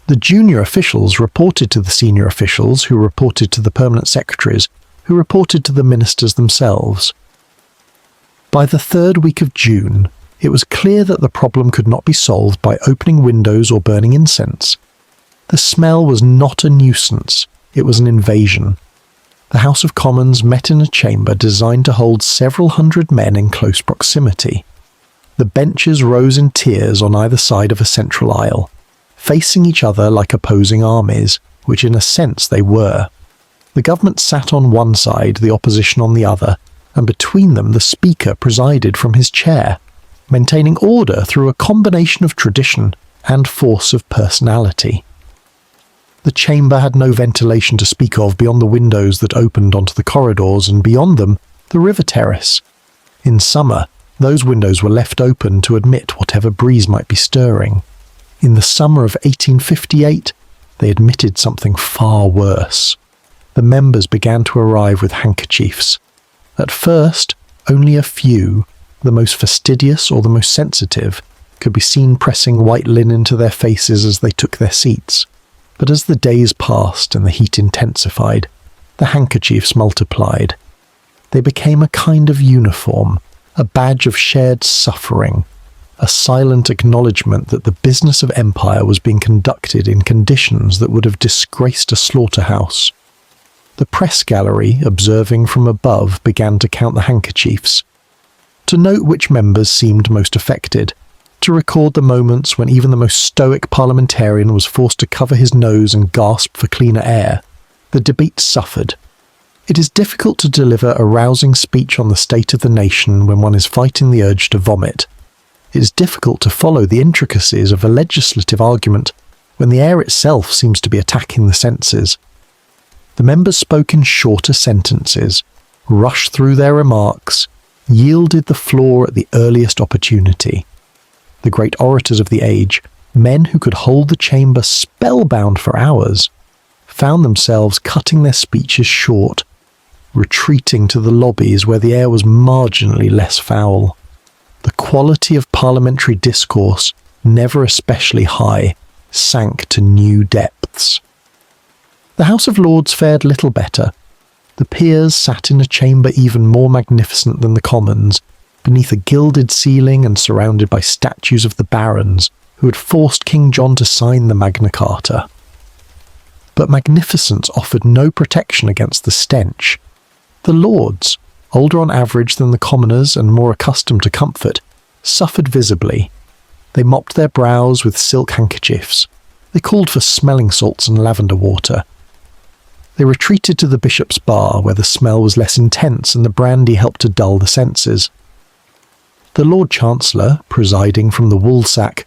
The junior officials reported to the senior officials, who reported to the permanent secretaries, who reported to the ministers themselves. By the third week of June, it was clear that the problem could not be solved by opening windows or burning incense. The smell was not a nuisance, it was an invasion. The House of Commons met in a chamber designed to hold several hundred men in close proximity. The benches rose in tiers on either side of a central aisle, facing each other like opposing armies, which in a sense they were. The government sat on one side, the opposition on the other, and between them the Speaker presided from his chair, maintaining order through a combination of tradition and force of personality. The chamber had no ventilation to speak of beyond the windows that opened onto the corridors, and beyond them, the river terrace. In summer, those windows were left open to admit whatever breeze might be stirring. In the summer of 1858, they admitted something far worse. The members began to arrive with handkerchiefs. At first, only a few, the most fastidious or the most sensitive, could be seen pressing white linen to their faces as they took their seats. But as the days passed and the heat intensified, the handkerchiefs multiplied. They became a kind of uniform, a badge of shared suffering, a silent acknowledgement that the business of empire was being conducted in conditions that would have disgraced a slaughterhouse. The press gallery, observing from above, began to count the handkerchiefs, to note which members seemed most affected, to record the moments when even the most stoic parliamentarian was forced to cover his nose and gasp for cleaner air. The debate suffered. It is difficult to deliver a rousing speech on the state of the nation when one is fighting the urge to vomit. It is difficult to follow the intricacies of a legislative argument when the air itself seems to be attacking the senses. The members spoke in shorter sentences, rushed through their remarks, yielded the floor at the earliest opportunity. The great orators of the age, men who could hold the chamber spellbound for hours, found themselves cutting their speeches short, retreating to the lobbies where the air was marginally less foul. The quality of parliamentary discourse, never especially high, sank to new depths. The House of Lords fared little better. The peers sat in a chamber even more magnificent than the Commons, beneath a gilded ceiling and surrounded by statues of the barons who had forced King John to sign the Magna Carta. But magnificence offered no protection against the stench. The Lords, older on average than the commoners and more accustomed to comfort, suffered visibly. They mopped their brows with silk handkerchiefs. They called for smelling salts and lavender water. They retreated to the bishop's bar, where the smell was less intense and the brandy helped to dull the senses. The Lord Chancellor, presiding from the woolsack,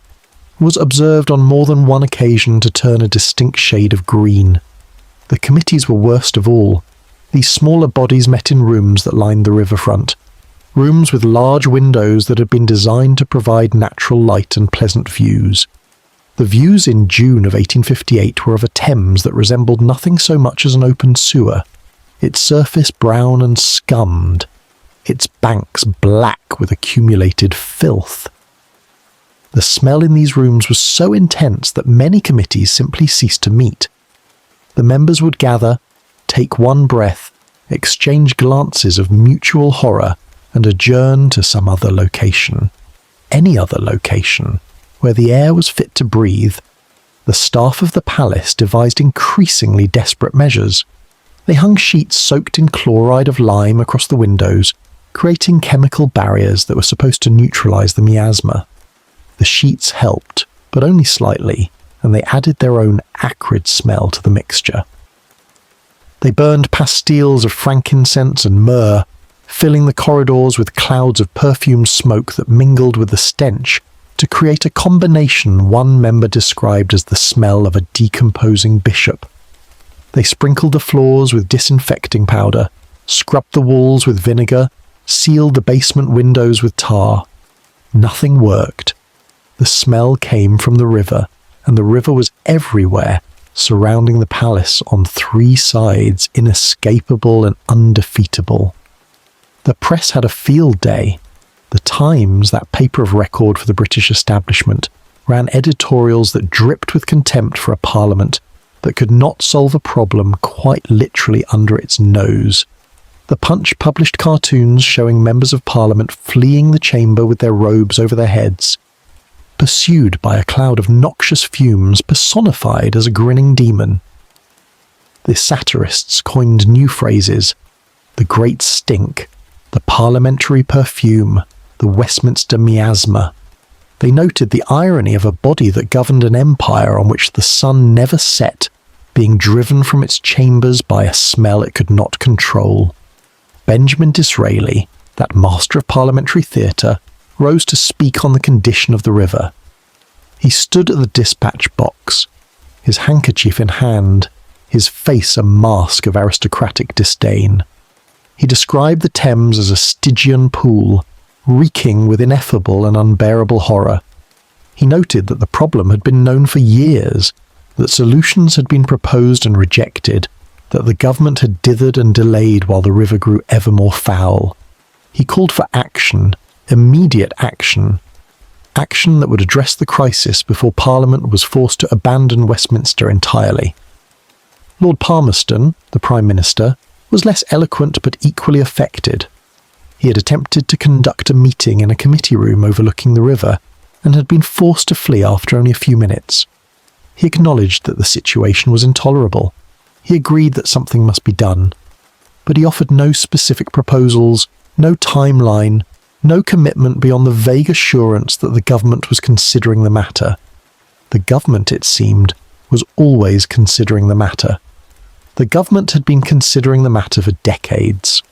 was observed on more than one occasion to turn a distinct shade of green. The committees were worst of all. These smaller bodies met in rooms that lined the riverfront, rooms with large windows that had been designed to provide natural light and pleasant views. The views in June of 1858 were of a Thames that resembled nothing so much as an open sewer, its surface brown and scummed, its banks black with accumulated filth. The smell in these rooms was so intense that many committees simply ceased to meet. The members would gather, take one breath, exchange glances of mutual horror, and adjourn to some other location. Any other location, where the air was fit to breathe. The staff of the palace devised increasingly desperate measures. They hung sheets soaked in chloride of lime across the windows, creating chemical barriers that were supposed to neutralize the miasma. The sheets helped, but only slightly, and they added their own acrid smell to the mixture. They burned pastilles of frankincense and myrrh, filling the corridors with clouds of perfumed smoke that mingled with the stench to create a combination one member described as the smell of a decomposing bishop. They sprinkled the floors with disinfecting powder, scrubbed the walls with vinegar, sealed the basement windows with tar. Nothing worked. The smell came from the river, and the river was everywhere, surrounding the palace on 3 sides, inescapable and undefeatable. The press had a field day. The Times, that paper of record for the British establishment, ran editorials that dripped with contempt for a parliament that could not solve a problem quite literally under its nose. The Punch published cartoons showing members of parliament fleeing the chamber with their robes over their heads, pursued by a cloud of noxious fumes personified as a grinning demon. The satirists coined new phrases: the great stink, the parliamentary perfume, the Westminster miasma. They noted the irony of a body that governed an empire on which the sun never set, being driven from its chambers by a smell it could not control. Benjamin Disraeli, that master of parliamentary theatre, rose to speak on the condition of the river. He stood at the dispatch box, his handkerchief in hand, his face a mask of aristocratic disdain. He described the Thames as a Stygian pool, reeking with ineffable and unbearable horror. He noted that the problem had been known for years, that solutions had been proposed and rejected, that the government had dithered and delayed while the river grew ever more foul. He called for action, immediate action, action that would address the crisis before Parliament was forced to abandon Westminster entirely. Lord Palmerston, the Prime Minister, was less eloquent but equally affected. He had attempted to conduct a meeting in a committee room overlooking the river and had been forced to flee after only a few minutes. He acknowledged that the situation was intolerable. He agreed that something must be done, but he offered no specific proposals, no timeline, no commitment beyond the vague assurance that the government was considering the matter. The government, it seemed, was always considering the matter. The government had been considering the matter for decades.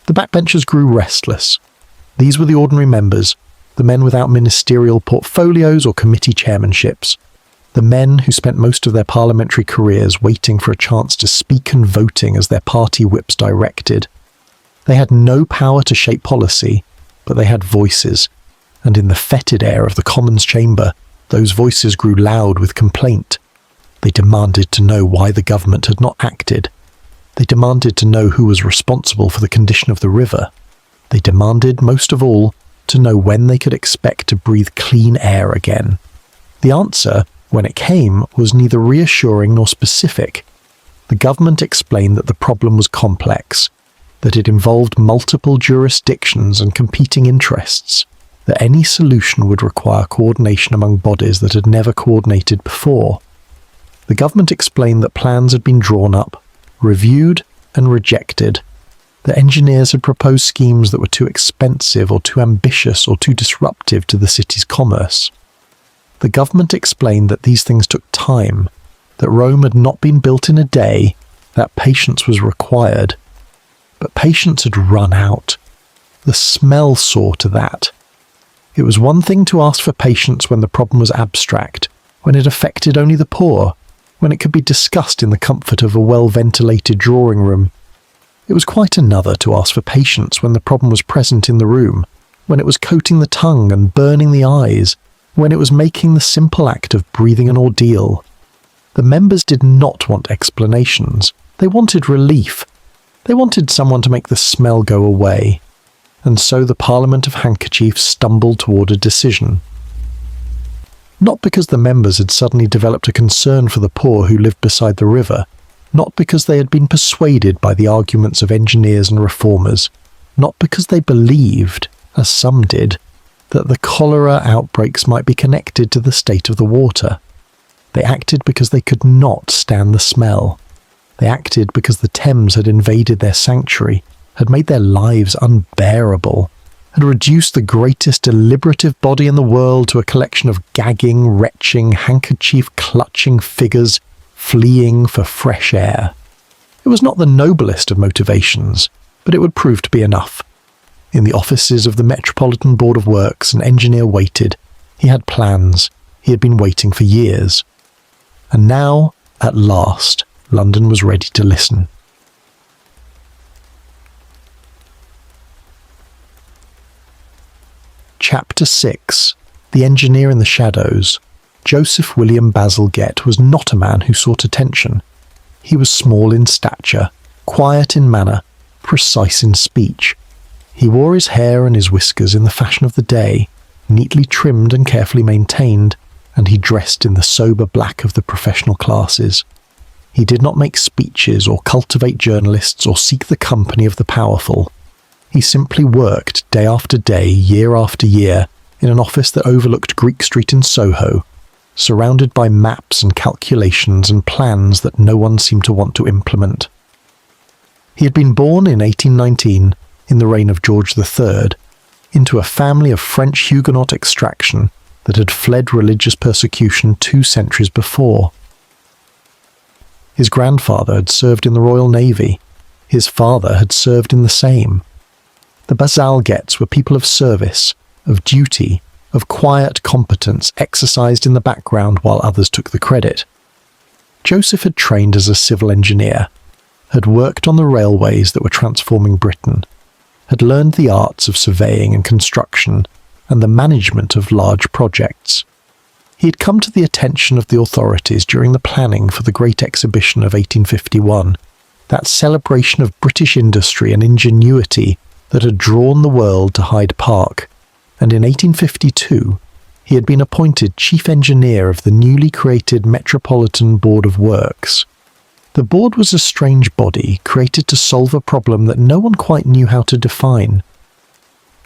The backbenchers grew restless. These were the ordinary members, the men without ministerial portfolios or committee chairmanships, the men who spent most of their parliamentary careers waiting for a chance to speak and voting as their party whips directed. They had no power to shape policy, but they had voices, and in the fetid air of the Commons chamber, those voices grew loud with complaint. They demanded to know why the government had not acted. They demanded to know who was responsible for the condition of the river. They demanded, most of all, to know when they could expect to breathe clean air again. The answer, when it came, was neither reassuring nor specific. The government explained that the problem was complex, that it involved multiple jurisdictions and competing interests, that any solution would require coordination among bodies that had never coordinated before. The government explained that plans had been drawn up, reviewed and rejected, that engineers had proposed schemes that were too expensive or too ambitious or too disruptive to the city's commerce. The government explained that these things took time, that Rome had not been built in a day, that patience was required. But patience had run out. The smell saw to that. It was one thing to ask for patience when the problem was abstract, when it affected only the poor, when it could be discussed in the comfort of a well-ventilated drawing room. It was quite another to ask for patience when the problem was present in the room, when it was coating the tongue and burning the eyes, when it was making the simple act of breathing an ordeal. The members did not want explanations. They wanted relief. They wanted someone to make the smell go away. And so the Parliament of Handkerchiefs stumbled toward a decision. Not because the members had suddenly developed a concern for the poor who lived beside the river, not because they had been persuaded by the arguments of engineers and reformers, not because they believed, as some did, that the cholera outbreaks might be connected to the state of the water. They acted because they could not stand the smell. They acted because the Thames had invaded their sanctuary, had made their lives unbearable, had reduced the greatest deliberative body in the world to a collection of gagging, retching, handkerchief-clutching figures fleeing for fresh air. It was not the noblest of motivations, but it would prove to be enough. In the offices of the Metropolitan Board of Works, an engineer waited. He had plans. He had been waiting for years. And now, at last, London was ready to listen. Chapter 6. The Engineer in the Shadows. Joseph William Bazalgette was not a man who sought attention. He was small in stature, quiet in manner, precise in speech. He wore his hair and his whiskers in the fashion of the day, neatly trimmed and carefully maintained, and he dressed in the sober black of the professional classes. He did not make speeches or cultivate journalists or seek the company of the powerful. He simply worked day after day, year after year, in an office that overlooked Greek Street in Soho, surrounded by maps and calculations and plans that no one seemed to want to implement. He had been born in 1819, in the reign of George III, into a family of French Huguenot extraction that had fled religious persecution 2 centuries before. His grandfather had served in the Royal Navy. His father had served in the same. The Bazalgettes were people of service, of duty, of quiet competence exercised in the background while others took the credit. Joseph had trained as a civil engineer, had worked on the railways that were transforming Britain, had learned the arts of surveying and construction and the management of large projects. He had come to the attention of the authorities during the planning for the Great Exhibition of 1851, that celebration of British industry and ingenuity that had drawn the world to Hyde Park, and in 1852 he had been appointed chief engineer of the newly created Metropolitan Board of Works. The board was a strange body created to solve a problem that no one quite knew how to define.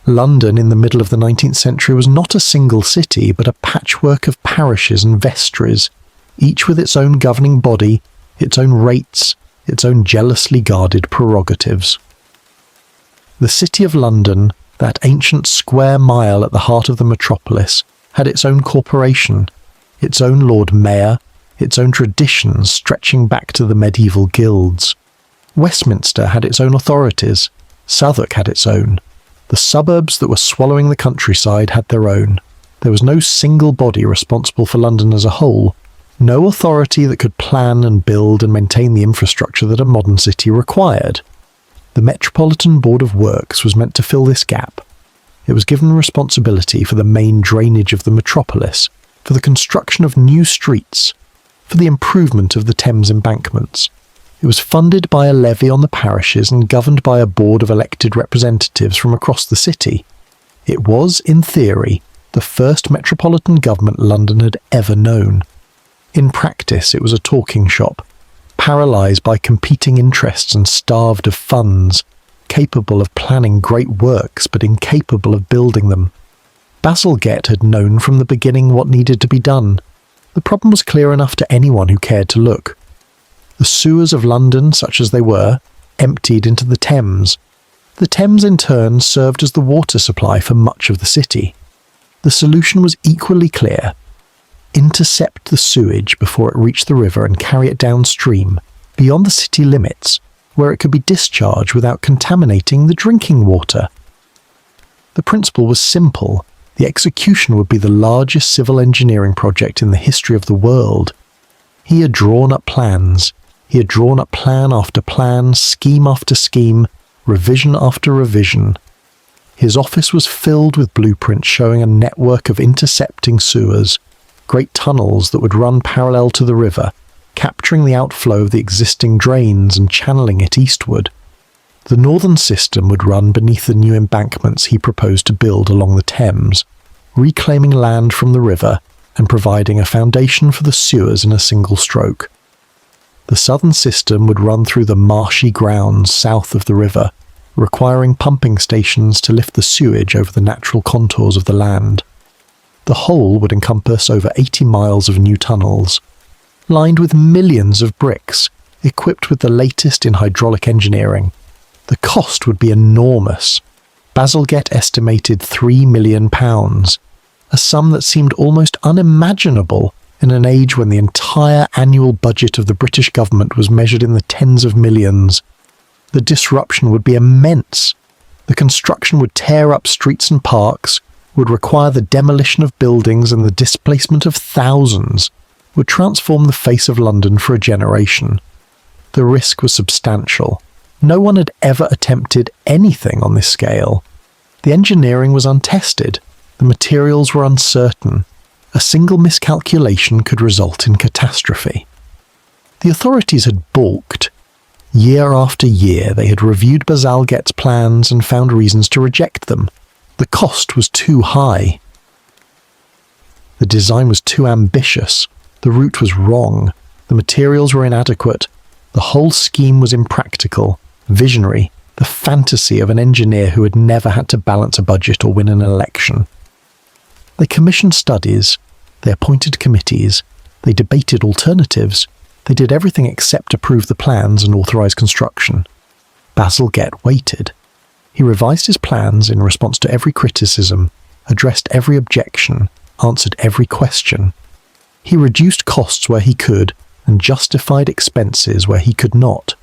London in the middle of the 19th century was not a single city, but a patchwork of parishes and vestries, each with its own governing body, its own rates, its own jealously guarded prerogatives. The City of London, that ancient square mile at the heart of the metropolis, had its own corporation, its own Lord Mayor, its own traditions stretching back to the medieval guilds. Westminster had its own authorities. Southwark had its own. The suburbs that were swallowing the countryside had their own. There was no single body responsible for London as a whole, no authority that could plan and build and maintain the infrastructure that a modern city required. The Metropolitan Board of Works was meant to fill this gap. It was given responsibility for the main drainage of the metropolis, for the construction of new streets, for the improvement of the Thames embankments. It was funded by a levy on the parishes and governed by a board of elected representatives from across the city. It was, in theory, the first metropolitan government London had ever known. In practice, it was a talking shop, paralysed by competing interests and starved of funds, capable of planning great works but incapable of building them. Bazalgette had known from the beginning what needed to be done. The problem was clear enough to anyone who cared to look. The sewers of London, such as they were, emptied into the Thames. The Thames in turn served as the water supply for much of the city. The solution was equally clear. intercept the sewage before it reached the river and carry it downstream, beyond the city limits, where it could be discharged without contaminating the drinking water. The principle was simple. The execution would be the largest civil engineering project in the history of the world. He had drawn up plans. He had drawn up plan after plan, scheme after scheme, revision after revision. His office was filled with blueprints showing a network of intercepting sewers, great tunnels that would run parallel to the river, capturing the outflow of the existing drains and channeling it eastward. The northern system would run beneath the new embankments he proposed to build along the Thames, reclaiming land from the river and providing a foundation for the sewers in a single stroke. The southern system would run through the marshy grounds south of the river, requiring pumping stations to lift the sewage over the natural contours of the land. The whole would encompass over 80 miles of new tunnels, lined with millions of bricks, equipped with the latest in hydraulic engineering. The cost would be enormous. Bazalgette estimated £3 million, a sum that seemed almost unimaginable in an age when the entire annual budget of the British government was measured in the tens of millions. The disruption would be immense. The construction would tear up streets and parks, would require the demolition of buildings and the displacement of thousands, would transform the face of London for a generation. The risk was substantial. No one had ever attempted anything on this scale. The engineering was untested. The materials were uncertain. A single miscalculation could result in catastrophe. The authorities had balked. Year after year, they had reviewed Bazalgette's plans and found reasons to reject them. The cost was too high. The design was too ambitious. The route was wrong. The materials were inadequate. The whole scheme was impractical, visionary, the fantasy of an engineer who had never had to balance a budget or win an election. They commissioned studies. They appointed committees. They debated alternatives. They did everything except approve the plans and authorize construction. Bazalgette waited. He revised his plans in response to every criticism, addressed every objection, answered every question. He reduced costs where he could and justified expenses where he could not.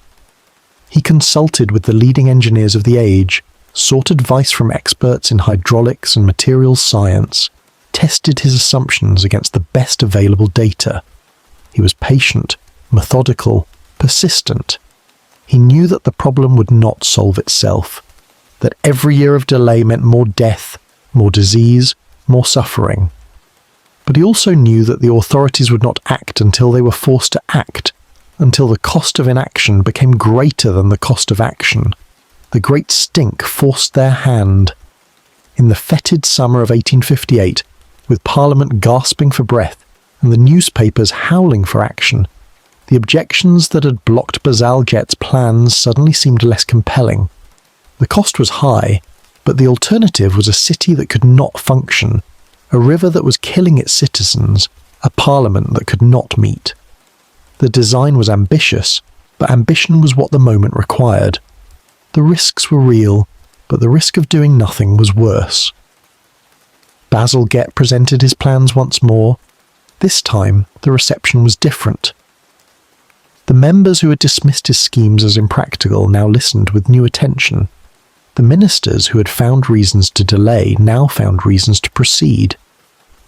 He consulted with the leading engineers of the age, sought advice from experts in hydraulics and materials science, tested his assumptions against the best available data. He was patient, methodical, persistent. He knew that the problem would not solve itself, that every year of delay meant more death, more disease, more suffering. But he also knew that the authorities would not act until they were forced to act, until the cost of inaction became greater than the cost of action. The great stink forced their hand. In the fetid summer of 1858, with Parliament gasping for breath and the newspapers howling for action, the objections that had blocked Bazalgette's plans suddenly seemed less compelling. The cost was high, but the alternative was a city that could not function, a river that was killing its citizens, a parliament that could not meet. The design was ambitious, but ambition was what the moment required. The risks were real, but the risk of doing nothing was worse. Bazalgette presented his plans once more. This time, the reception was different. The members who had dismissed his schemes as impractical now listened with new attention. The ministers who had found reasons to delay now found reasons to proceed.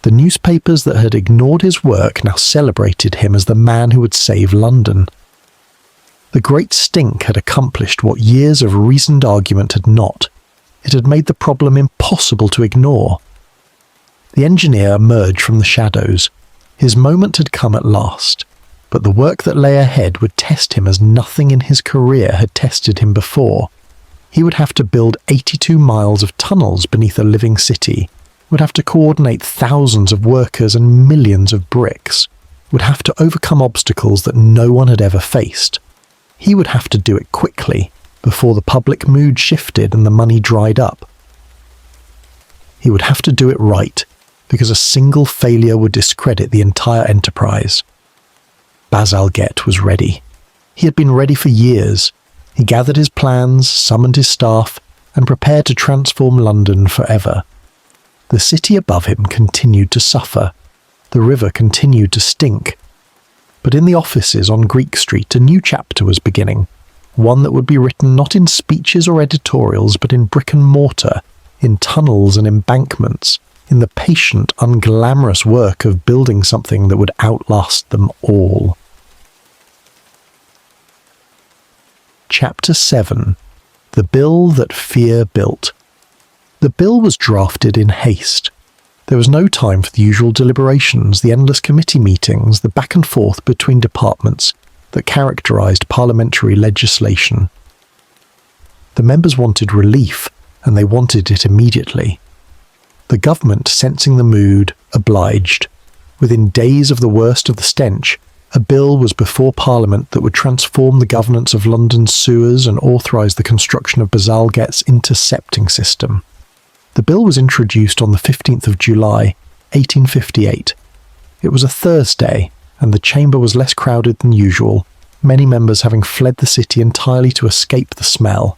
The newspapers that had ignored his work now celebrated him as the man who would save London. The great stink had accomplished what years of reasoned argument had not. It had made the problem impossible to ignore. The engineer emerged from the shadows. His moment had come at last, but the work that lay ahead would test him as nothing in his career had tested him before. He would have to build 82 miles of tunnels beneath a living city, would have to coordinate thousands of workers and millions of bricks, would have to overcome obstacles that no one had ever faced. He would have to do it quickly, before the public mood shifted and the money dried up. He would have to do it right, because a single failure would discredit the entire enterprise. Bazalgette was ready. He had been ready for years. He gathered his plans, summoned his staff, and prepared to transform London forever. The city above him continued to suffer. The The river continued to stink. But in the offices on Greek Street, a new chapter was beginning, one that would be written not in speeches or editorials, but in brick and mortar, in tunnels and embankments, in the patient, unglamorous work of building something that would outlast them all. Chapter 7. The Bill That Fear Built. The bill was drafted in haste. There was no time for the usual deliberations, the endless committee meetings, the back and forth between departments that characterised parliamentary legislation. The members wanted relief, and they wanted it immediately. The government, sensing the mood, obliged. Within days of the worst of the stench, a bill was before Parliament that would transform the governance of London's sewers and authorise the construction of Bazalgette's intercepting system. The bill was introduced on the 15th of July, 1858. It was a Thursday, and the chamber was less crowded than usual, many members having fled the city entirely to escape the smell.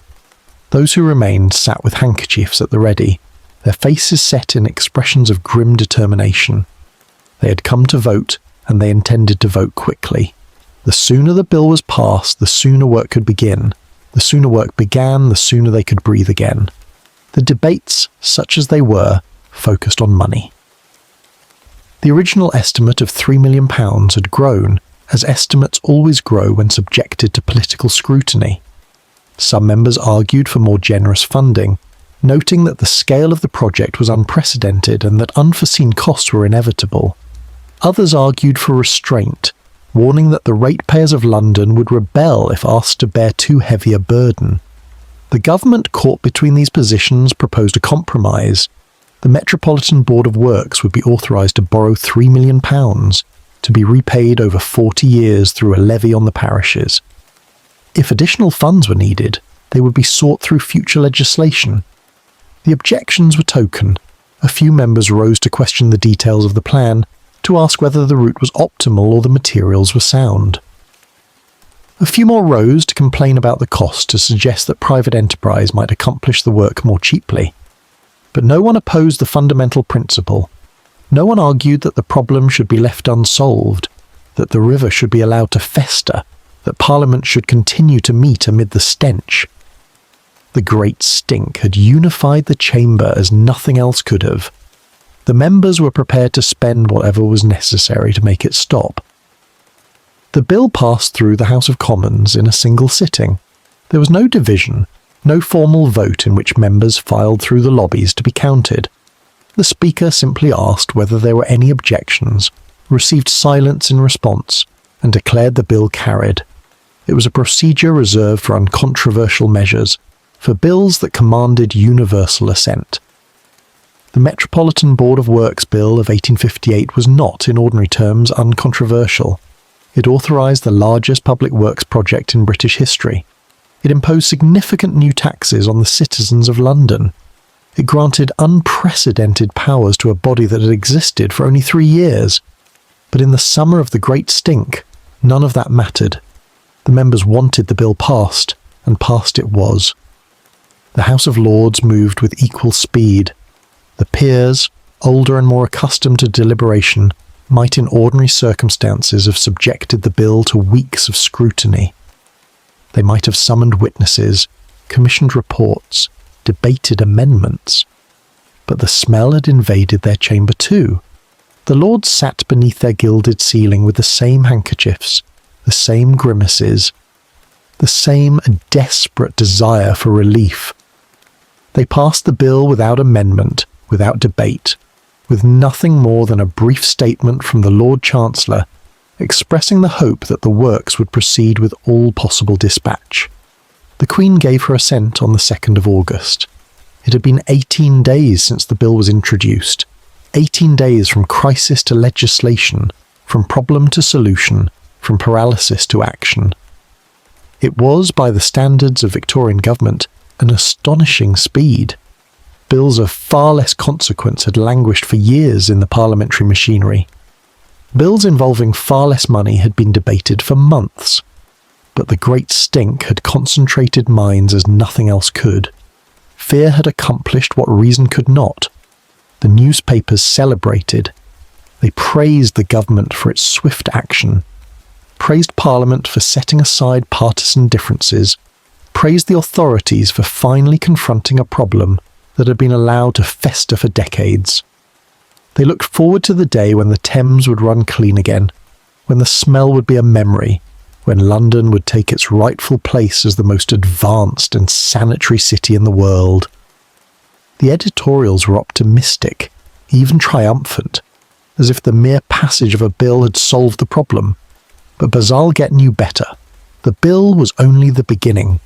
Those who remained sat with handkerchiefs at the ready, their faces set in expressions of grim determination. They had come to vote, and they intended to vote quickly. The sooner the bill was passed, the sooner work could begin. The sooner work began, the sooner they could breathe again. The debates, such as they were, focused on money. The original estimate of £3 million had grown, as estimates always grow when subjected to political scrutiny. Some members argued for more generous funding, noting that the scale of the project was unprecedented and that unforeseen costs were inevitable. Others argued for restraint, warning that the ratepayers of London would rebel if asked to bear too heavy a burden. The government, caught between these positions, proposed a compromise. The Metropolitan Board of Works would be authorised to borrow £3 million, to be repaid over 40 years through a levy on the parishes. If additional funds were needed, they would be sought through future legislation. The objections were token. A few members rose to question the details of the plan, to ask whether the route was optimal or the materials were sound. A few more rose to complain about the cost, to suggest that private enterprise might accomplish the work more cheaply. But no one opposed the fundamental principle. No one argued that the problem should be left unsolved, that the river should be allowed to fester, that Parliament should continue to meet amid the stench. The great stink had unified the chamber as nothing else could have. The members were prepared to spend whatever was necessary to make it stop. The bill passed through the House of Commons in a single sitting. There was no division, no formal vote in which members filed through the lobbies to be counted. The Speaker simply asked whether there were any objections, received silence in response, and declared the bill carried. It was a procedure reserved for uncontroversial measures, for bills that commanded universal assent. The Metropolitan Board of Works Bill of 1858 was not, in ordinary terms, uncontroversial. It authorised the largest public works project in British history. It imposed significant new taxes on the citizens of London. It granted unprecedented powers to a body that had existed for only 3 years. But in the summer of the Great Stink, none of that mattered. The members wanted the bill passed, and passed it was. The House of Lords moved with equal speed. The peers, older and more accustomed to deliberation, might in ordinary circumstances have subjected the bill to weeks of scrutiny. They might have summoned witnesses, commissioned reports, debated amendments. But the smell had invaded their chamber too. The Lords sat beneath their gilded ceiling with the same handkerchiefs, the same grimaces, the same desperate desire for relief. They passed the bill without amendment, without debate, with nothing more than a brief statement from the Lord Chancellor, expressing the hope that the works would proceed with all possible dispatch. The Queen gave her assent on the 2nd of August. It had been 18 days since the bill was introduced, 18 days from crisis to legislation, from problem to solution, from paralysis to action. It was, by the standards of Victorian government, an astonishing speed. Bills of far less consequence had languished for years in the parliamentary machinery. Bills involving far less money had been debated for months. But the great stink had concentrated minds as nothing else could. Fear had accomplished what reason could not. The newspapers celebrated. They praised the government for its swift action, praised Parliament for setting aside partisan differences, praised the authorities for finally confronting a problem that had been allowed to fester for decades. They looked forward to the day when the Thames would run clean again, when the smell would be a memory, when London would take its rightful place as the most advanced and sanitary city in the world. The editorials were optimistic, even triumphant, as if the mere passage of a bill had solved the problem. But Bazalgette knew better. The bill was only the beginning.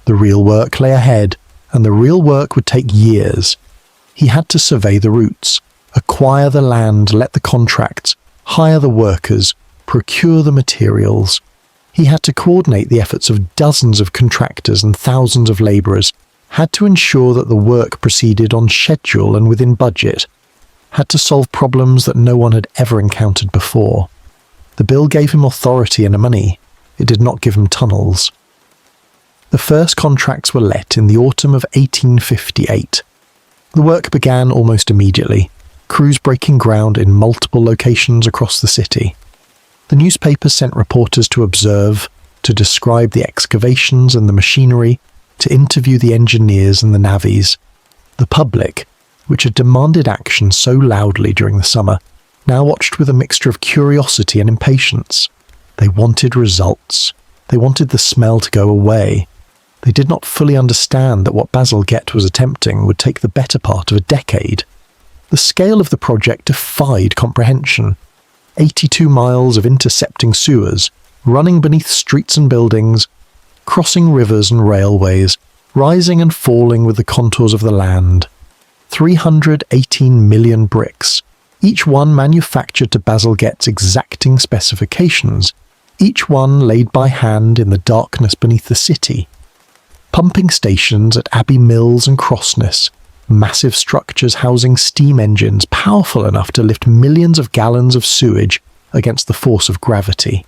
The real work lay ahead, and the real work would take years. He had to survey the routes, acquire the land, let the contracts, hire the workers, procure the materials. He had to coordinate the efforts of dozens of contractors and thousands of labourers, had to ensure that the work proceeded on schedule and within budget, had to solve problems that no one had ever encountered before. The bill gave him authority and money. It did not give him tunnels. The first contracts were let in the autumn of 1858. The work began almost immediately, crews breaking ground in multiple locations across the city. The newspapers sent reporters to observe, to describe the excavations and the machinery, to interview the engineers and the navvies. The public, which had demanded action so loudly during the summer, now watched with a mixture of curiosity and impatience. They wanted results. They wanted the smell to go away. They did not fully understand that what Bazalgette was attempting would take the better part of a decade. The scale of the project defied comprehension. 82 miles of intercepting sewers, running beneath streets and buildings, crossing rivers and railways, rising and falling with the contours of the land. 318 million bricks, each one manufactured to Bazalgette's exacting specifications, each one laid by hand in the darkness beneath the city. Pumping stations at Abbey Mills and Crossness, massive structures housing steam engines powerful enough to lift millions of gallons of sewage against the force of gravity.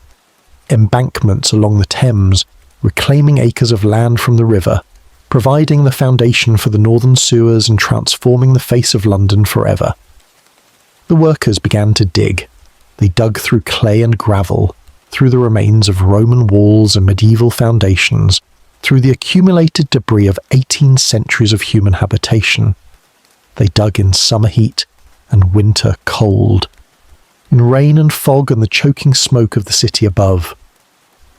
Embankments along the Thames, reclaiming acres of land from the river, providing the foundation for the northern sewers and transforming the face of London forever. The workers began to dig. They dug through clay and gravel, through the remains of Roman walls and medieval foundations, through the accumulated debris of 18 centuries of human habitation. They dug in summer heat and winter cold, in rain and fog and the choking smoke of the city above.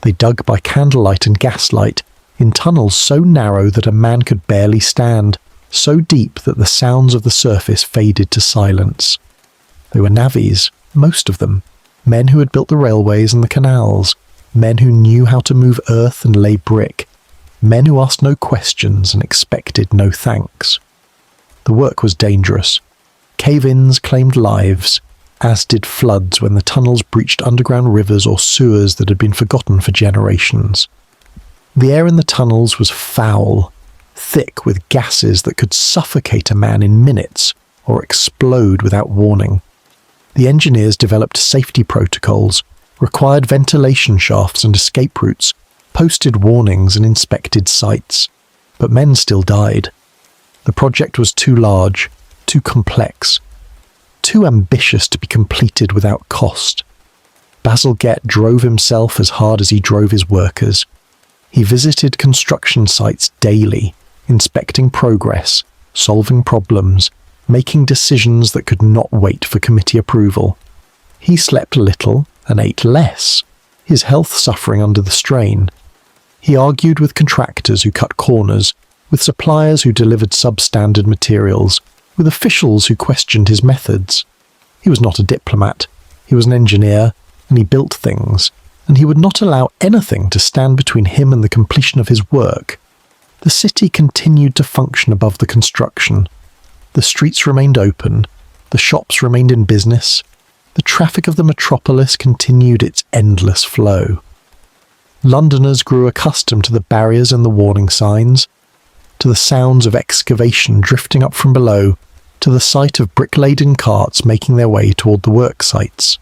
They dug by candlelight and gaslight, in tunnels so narrow that a man could barely stand, so deep that the sounds of the surface faded to silence. They were navvies, most of them, men who had built the railways and the canals, men who knew how to move earth and lay brick, men who asked no questions and expected no thanks. The work was dangerous. Cave-ins claimed lives, as did floods when the tunnels breached underground rivers or sewers that had been forgotten for generations. The air in the tunnels was foul, thick with gases that could suffocate a man in minutes or explode without warning. The engineers developed safety protocols, required ventilation shafts and escape routes, posted warnings and inspected sites. But men still died. The project was too large, too complex, too ambitious to be completed without cost. Bazalgette drove himself as hard as he drove his workers. He visited construction sites daily, inspecting progress, solving problems, making decisions that could not wait for committee approval. He slept little and ate less, his health suffering under the strain. He argued with contractors who cut corners, with suppliers who delivered substandard materials, with officials who questioned his methods. He was not a diplomat. He was an engineer, and he built things, and he would not allow anything to stand between him and the completion of his work. The city continued to function above the construction. The streets remained open, the shops remained in business, the traffic of the metropolis continued its endless flow. Londoners grew accustomed to the barriers and the warning signs, to the sounds of excavation drifting up from below, to the sight of brick-laden carts making their way toward the work sites.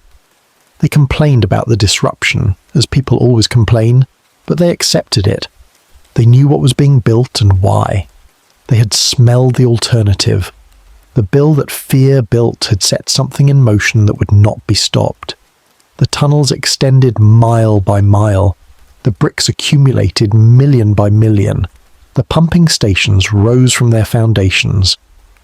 They complained about the disruption, as people always complain, but they accepted it. They knew what was being built and why. They had smelled the alternative. The bill that fear built had set something in motion that would not be stopped. The tunnels extended mile by mile. The bricks accumulated million by million. The pumping stations rose from their foundations.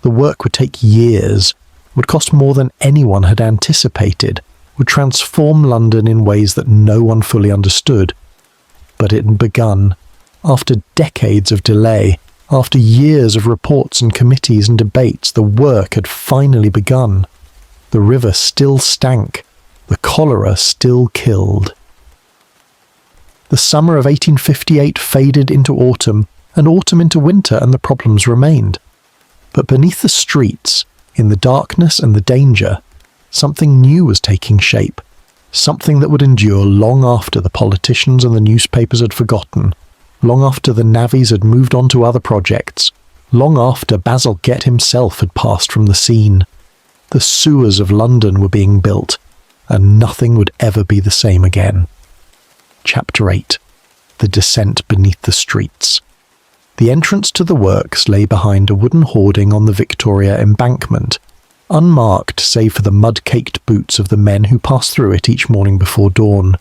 The work would take years, would cost more than anyone had anticipated, would transform London in ways that no one fully understood. But it had begun. After decades of delay, after years of reports and committees and debates, the work had finally begun. The river still stank. The cholera still killed. The summer of 1858 faded into autumn, and autumn into winter, and the problems remained. But beneath the streets, in the darkness and the danger, something new was taking shape, something that would endure long after the politicians and the newspapers had forgotten, long after the navvies had moved on to other projects, long after Bazalgette himself had passed from the scene. The sewers of London were being built, and nothing would ever be the same again. Chapter 8. The Descent Beneath the Streets. The entrance to the works lay behind a wooden hoarding on the Victoria Embankment, unmarked save for the mud-caked boots of the men who passed through it each morning before dawn.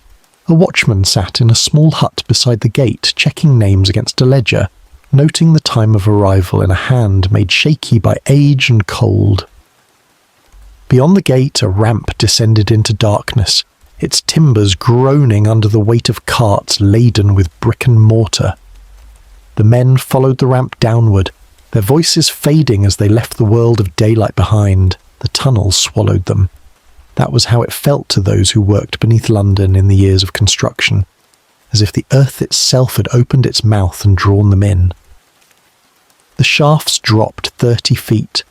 A watchman sat in a small hut beside the gate, checking names against a ledger, noting the time of arrival in a hand made shaky by age and cold. Beyond the gate, a ramp descended into darkness, its timbers groaning under the weight of carts laden with brick and mortar. The men followed the ramp downward, their voices fading as they left the world of daylight behind. The tunnel swallowed them. That was how it felt to those who worked beneath London in the years of construction, as if the earth itself had opened its mouth and drawn them in. The shafts dropped 30 feet,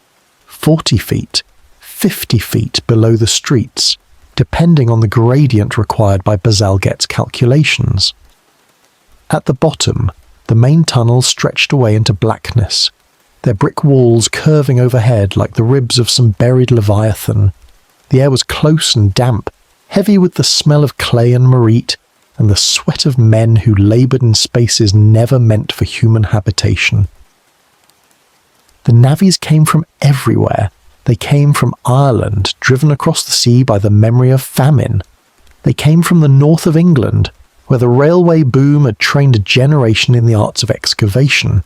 40 feet, 50 feet below the streets, depending on the gradient required by Bazalgette's calculations. At the bottom, the main tunnel stretched away into blackness, their brick walls curving overhead like the ribs of some buried leviathan. The air was close and damp, heavy with the smell of clay and merite, and the sweat of men who laboured in spaces never meant for human habitation. The navvies came from everywhere. They came from Ireland, driven across the sea by the memory of famine. They came from the north of England, where the railway boom had trained a generation in the arts of excavation.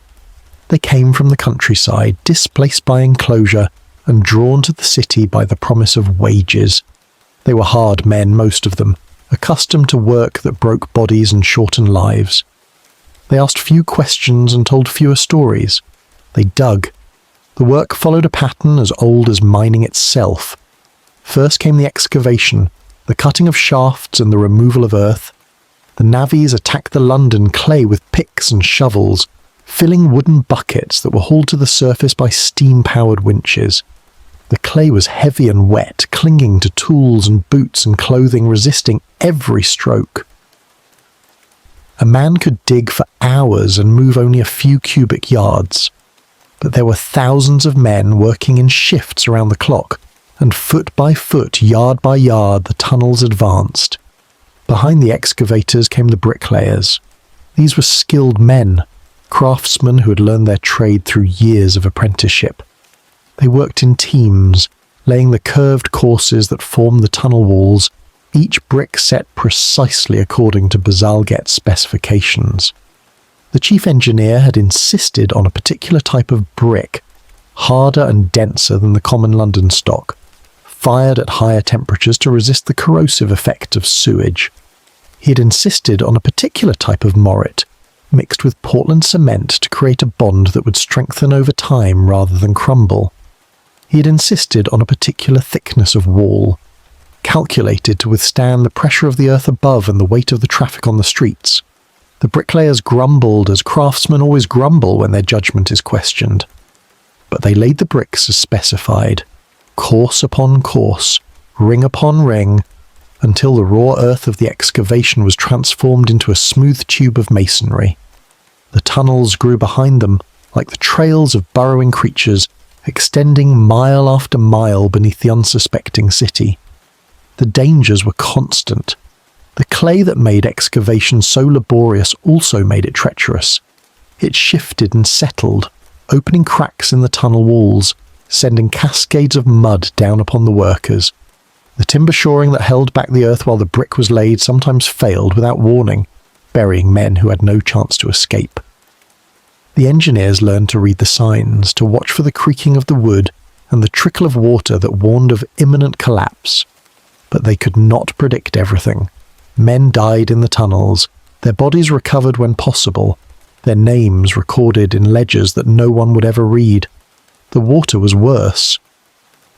They came from the countryside, displaced by enclosure, and drawn to the city by the promise of wages. They were hard men, most of them, accustomed to work that broke bodies and shortened lives. They asked few questions and told fewer stories. They dug. The work followed a pattern as old as mining itself. First came the excavation, the cutting of shafts and the removal of earth. The navvies attacked the London clay with picks and shovels, filling wooden buckets that were hauled to the surface by steam-powered winches. The clay was heavy and wet, clinging to tools and boots and clothing, resisting every stroke. A man could dig for hours and move only a few cubic yards. But there were thousands of men working in shifts around the clock, and foot by foot, yard by yard, the tunnels advanced. Behind the excavators came the bricklayers. These were skilled men, craftsmen who had learned their trade through years of apprenticeship. They worked in teams, laying the curved courses that formed the tunnel walls, each brick set precisely according to Bazalgette's specifications. The chief engineer had insisted on a particular type of brick, harder and denser than the common London stock, fired at higher temperatures to resist the corrosive effect of sewage. He had insisted on a particular type of morit, mixed with Portland cement to create a bond that would strengthen over time rather than crumble. He had insisted on a particular thickness of wall, calculated to withstand the pressure of the earth above and the weight of the traffic on the streets. The bricklayers grumbled as craftsmen always grumble when their judgment is questioned. But they laid the bricks as specified, course upon course, ring upon ring, until the raw earth of the excavation was transformed into a smooth tube of masonry. The tunnels grew behind them like the trails of burrowing creatures, extending mile after mile beneath the unsuspecting city. The dangers were constant. The clay that made excavation so laborious also made it treacherous. It shifted and settled, opening cracks in the tunnel walls, sending cascades of mud down upon the workers. The timber shoring that held back the earth while the brick was laid sometimes failed without warning, burying men who had no chance to escape. The engineers learned to read the signs, to watch for the creaking of the wood and the trickle of water that warned of imminent collapse. But they could not predict everything. Men died in the tunnels, their bodies recovered when possible, their names recorded in ledgers that no one would ever read. The water was worse.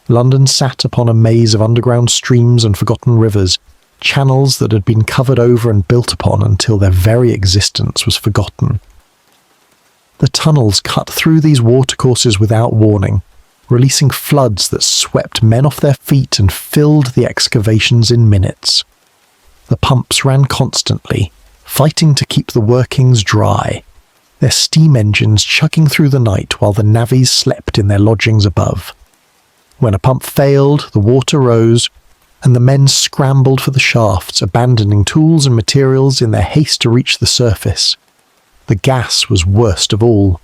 London sat upon a maze of underground streams and forgotten rivers, channels that had been covered over and built upon until their very existence was forgotten. The tunnels cut through these watercourses without warning, releasing floods that swept men off their feet and filled the excavations in minutes. The pumps ran constantly, fighting to keep the workings dry, their steam engines chugging through the night while the navvies slept in their lodgings above. When a pump failed, the water rose, and the men scrambled for the shafts, abandoning tools and materials in their haste to reach the surface. The gas was worst of all.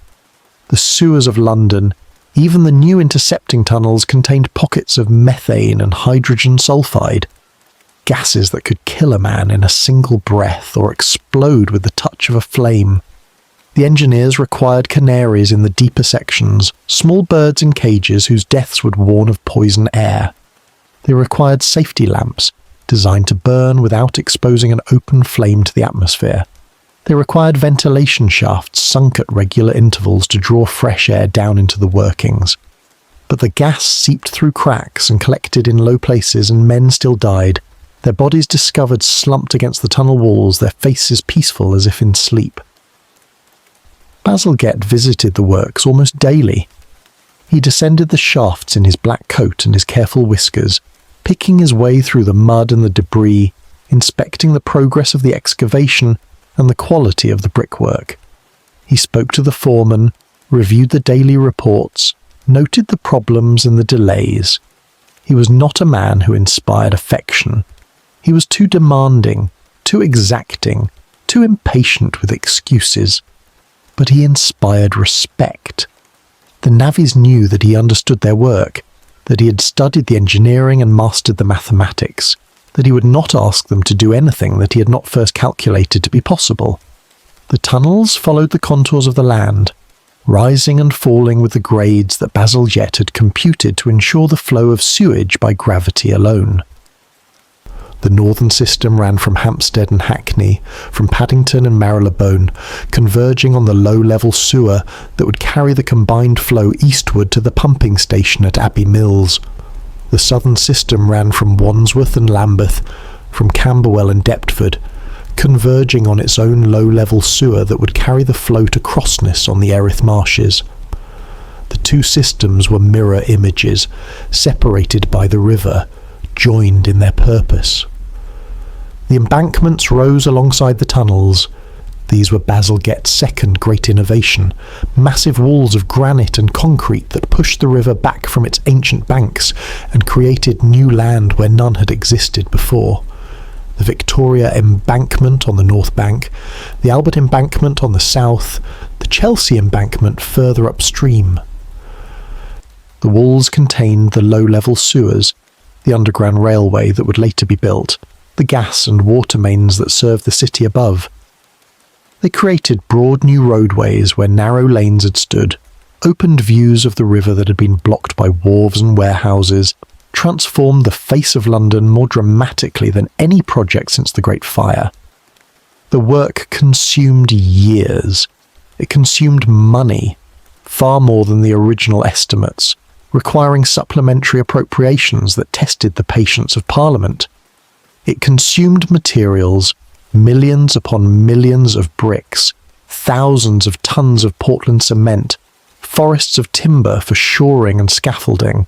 The sewers of London, even the new intercepting tunnels, contained pockets of methane and hydrogen sulfide, gases that could kill a man in a single breath or explode with the touch of a flame. The engineers required canaries in the deeper sections, small birds in cages whose deaths would warn of poison air. They required safety lamps, designed to burn without exposing an open flame to the atmosphere. They required ventilation shafts sunk at regular intervals to draw fresh air down into the workings. But the gas seeped through cracks and collected in low places, and men still died, their bodies discovered slumped against the tunnel walls, their faces peaceful as if in sleep. Bazalgette visited the works almost daily. He descended the shafts in his black coat and his careful whiskers, picking his way through the mud and the debris, inspecting the progress of the excavation and the quality of the brickwork. He spoke to the foreman, reviewed the daily reports, noted the problems and the delays. He was not a man who inspired affection. He was too demanding, too exacting, too impatient with excuses. But he inspired respect. The navvies knew that he understood their work, that he had studied the engineering and mastered the mathematics, that he would not ask them to do anything that he had not first calculated to be possible. The tunnels followed the contours of the land, rising and falling with the grades that Bazalgette had computed to ensure the flow of sewage by gravity alone. The northern system ran from Hampstead and Hackney, from Paddington and Marylebone, converging on the low-level sewer that would carry the combined flow eastward to the pumping station at Abbey Mills. The southern system ran from Wandsworth and Lambeth, from Camberwell and Deptford, converging on its own low-level sewer that would carry the flow to Crossness on the Erith Marshes. The two systems were mirror images, separated by the river, joined in their purpose. The embankments rose alongside the tunnels. These were Bazalgette's second great innovation, massive walls of granite and concrete that pushed the river back from its ancient banks and created new land where none had existed before. The Victoria Embankment on the north bank, the Albert Embankment on the south, the Chelsea Embankment further upstream. The walls contained the low-level sewers, the underground railway that would later be built, the gas and water mains that served the city above. They created broad new roadways where narrow lanes had stood, opened views of the river that had been blocked by wharves and warehouses, transformed the face of London more dramatically than any project since the Great Fire. The work consumed years. It consumed money, far more than the original estimates, requiring supplementary appropriations that tested the patience of Parliament. It consumed materials, millions upon millions of bricks, thousands of tons of Portland cement, forests of timber for shoring and scaffolding.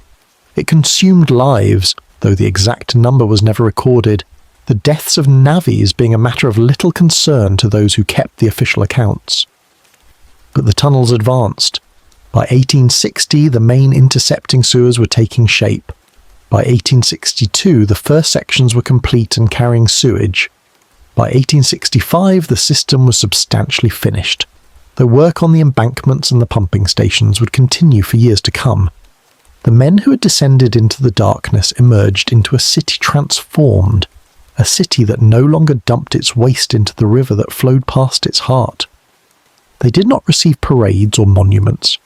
It consumed lives, though the exact number was never recorded, the deaths of navvies being a matter of little concern to those who kept the official accounts. But the tunnels advanced. By 1860, the main intercepting sewers were taking shape. By 1862, the first sections were complete and carrying sewage. By 1865, the system was substantially finished, though work on the embankments and the pumping stations would continue for years to come. The men who had descended into the darkness emerged into a city transformed, a city that no longer dumped its waste into the river that flowed past its heart. They did not receive parades or monuments.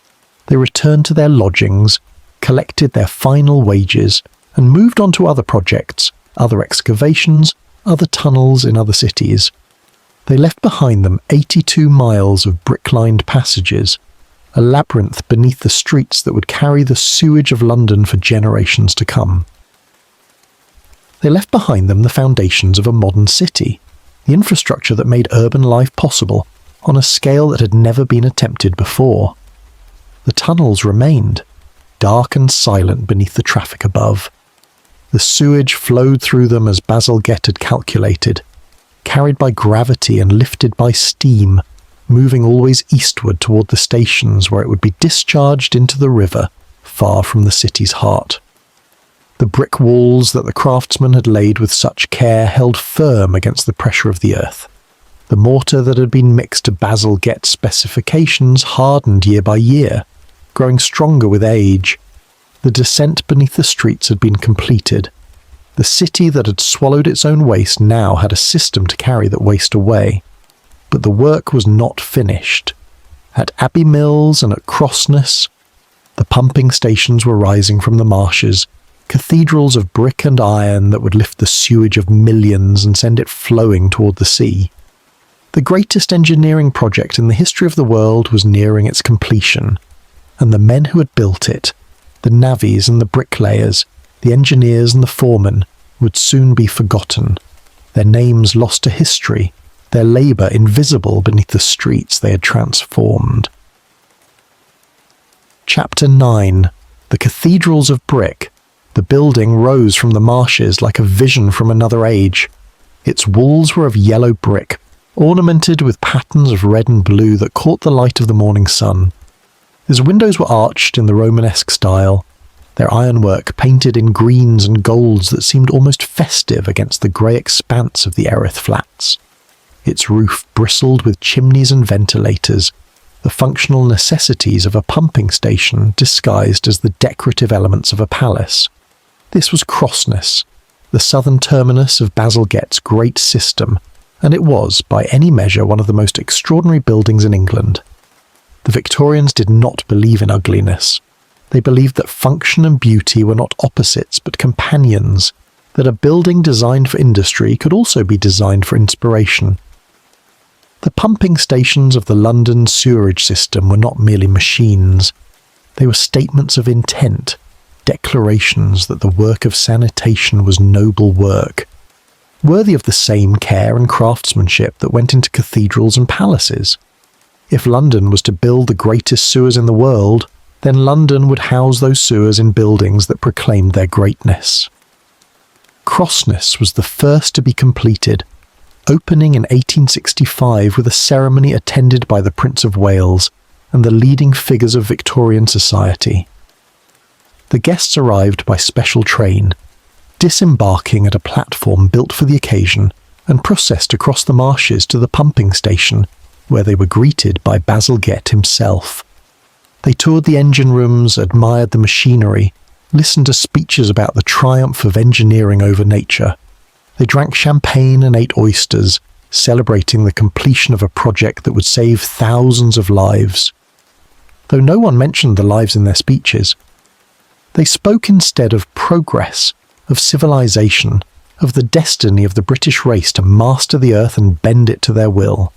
They returned to their lodgings, collected their final wages, and moved on to other projects, other excavations, other tunnels in other cities. They left behind them 82 miles of brick-lined passages, a labyrinth beneath the streets that would carry the sewage of London for generations to come. They left behind them the foundations of a modern city, the infrastructure that made urban life possible on a scale that had never been attempted before. The tunnels remained, dark and silent beneath the traffic above. The sewage flowed through them as Bazalgette had calculated, carried by gravity and lifted by steam, moving always eastward toward the stations where it would be discharged into the river, far from the city's heart. The brick walls that the craftsmen had laid with such care held firm against the pressure of the earth. The mortar that had been mixed to Bazalgette's specifications hardened year by year, growing stronger with age. The descent beneath the streets had been completed. The city that had swallowed its own waste now had a system to carry that waste away. But the work was not finished. At Abbey Mills and at Crossness, the pumping stations were rising from the marshes, cathedrals of brick and iron that would lift the sewage of millions and send it flowing toward the sea. The greatest engineering project in the history of the world was nearing its completion, and the men who had built it, the navvies and the bricklayers, the engineers and the foremen, would soon be forgotten, their names lost to history, their labour invisible beneath the streets they had transformed. Chapter 9. The Cathedrals of Brick. The building rose from the marshes like a vision from another age. Its walls were of yellow brick, ornamented with patterns of red and blue that caught the light of the morning sun. Its windows were arched in the Romanesque style, their ironwork painted in greens and golds that seemed almost festive against the grey expanse of the Erith Flats. Its roof bristled with chimneys and ventilators, the functional necessities of a pumping station disguised as the decorative elements of a palace. This was Crossness, the southern terminus of Bazalgette's great system, and it was, by any measure, one of the most extraordinary buildings in England. The Victorians did not believe in ugliness. They believed that function and beauty were not opposites but companions, that a building designed for industry could also be designed for inspiration. The pumping stations of the London sewerage system were not merely machines. They were statements of intent, declarations that the work of sanitation was noble work, worthy of the same care and craftsmanship that went into cathedrals and palaces. If London was to build the greatest sewers in the world, then London would house those sewers in buildings that proclaimed their greatness. Crossness was the first to be completed, opening in 1865 with a ceremony attended by the Prince of Wales and the leading figures of Victorian society. The guests arrived by special train, disembarking at a platform built for the occasion, and processed across the marshes to the pumping station, where they were greeted by Bazalgette himself. They toured the engine rooms, admired the machinery, listened to speeches about the triumph of engineering over nature. They drank champagne and ate oysters, celebrating the completion of a project that would save thousands of lives. Though no one mentioned the lives in their speeches, they spoke instead of progress, of civilization, of the destiny of the British race to master the earth and bend it to their will.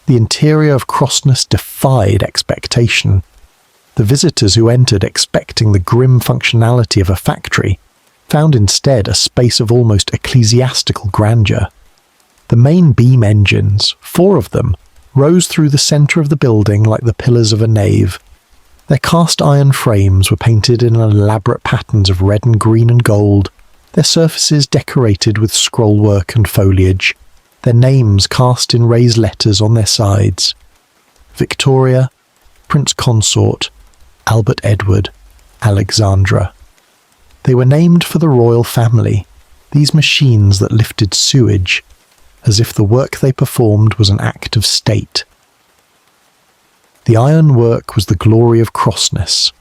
The interior of Crossness defied expectation. The visitors who entered expecting the grim functionality of a factory found instead a space of almost ecclesiastical grandeur. The main beam engines, 4 of them, rose through the centre of the building like the pillars of a nave. Their cast iron frames were painted in elaborate patterns of red and green and gold, their surfaces decorated with scrollwork and foliage, their names cast in raised letters on their sides. Victoria, Prince Consort, Albert Edward, Alexandra. They were named for the royal family, these machines that lifted sewage, as if the work they performed was an act of state. The ironwork was the glory of Crossness.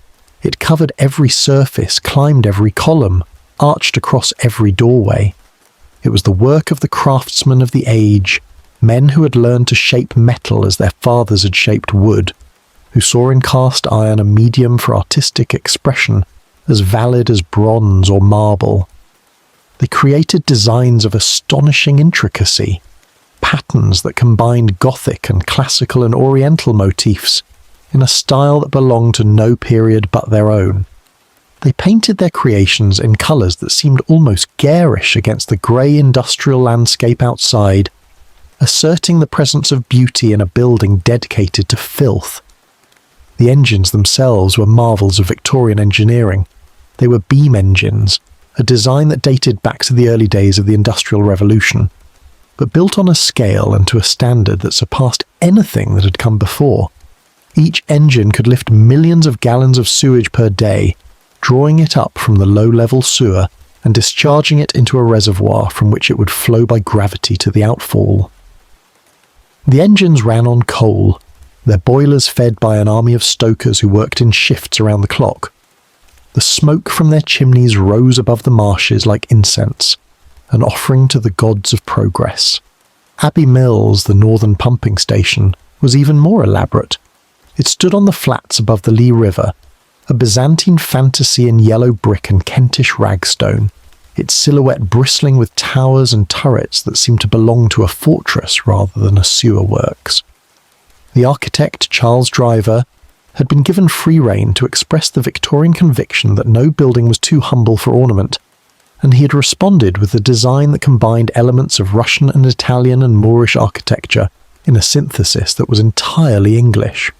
It covered every surface, climbed every column, arched across every doorway. It was the work of the craftsmen of the age, men who had learned to shape metal as their fathers had shaped wood, who saw in cast iron a medium for artistic expression as valid as bronze or marble. They created designs of astonishing intricacy, patterns that combined Gothic and classical and Oriental motifs in a style that belonged to no period but their own. They painted their creations in colours that seemed almost garish against the grey industrial landscape outside, asserting the presence of beauty in a building dedicated to filth. The engines themselves were marvels of Victorian engineering. They were beam engines, a design that dated back to the early days of the Industrial Revolution, but built on a scale and to a standard that surpassed anything that had come before. Each engine could lift millions of gallons of sewage per day, drawing it up from the low-level sewer and discharging it into a reservoir from which it would flow by gravity to the outfall. The engines ran on coal, their boilers fed by an army of stokers who worked in shifts around the clock. The smoke from their chimneys rose above the marshes like incense, an offering to the gods of progress. Abbey Mills, the northern pumping station, was even more elaborate. It stood on the flats above the Lee River, a Byzantine fantasy in yellow brick and Kentish ragstone, its silhouette bristling with towers and turrets that seemed to belong to a fortress rather than a sewer works. The architect, Charles Driver, had been given free rein to express the Victorian conviction that no building was too humble for ornament, and he had responded with a design that combined elements of Russian and Italian and Moorish architecture in a synthesis that was entirely English.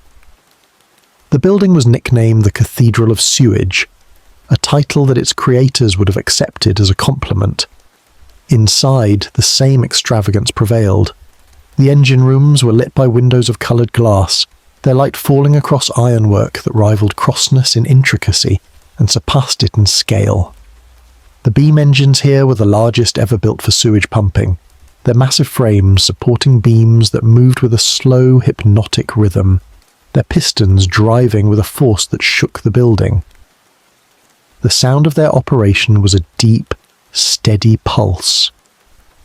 The building was nicknamed the Cathedral of Sewage, a title that its creators would have accepted as a compliment. Inside, the same extravagance prevailed. The engine rooms were lit by windows of coloured glass, their light falling across ironwork that rivaled crossness in intricacy and surpassed it in scale. The beam engines here were the largest ever built for sewage pumping, their massive frames supporting beams that moved with a slow, hypnotic rhythm, their pistons driving with a force that shook the building. The sound of their operation was a deep, steady pulse,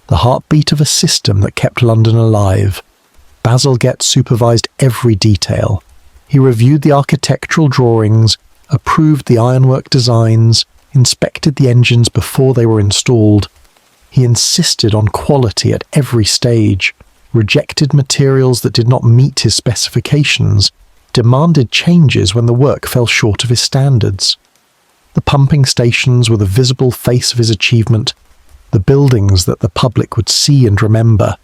the heartbeat of a system that kept London alive. Bazalgette supervised every detail. He reviewed the architectural drawings, approved the ironwork designs, inspected the engines before they were installed. He insisted on quality at every stage, rejected materials that did not meet his specifications, demanded changes when the work fell short of his standards. The pumping stations were the visible face of his achievement, the buildings that the public would see and remember,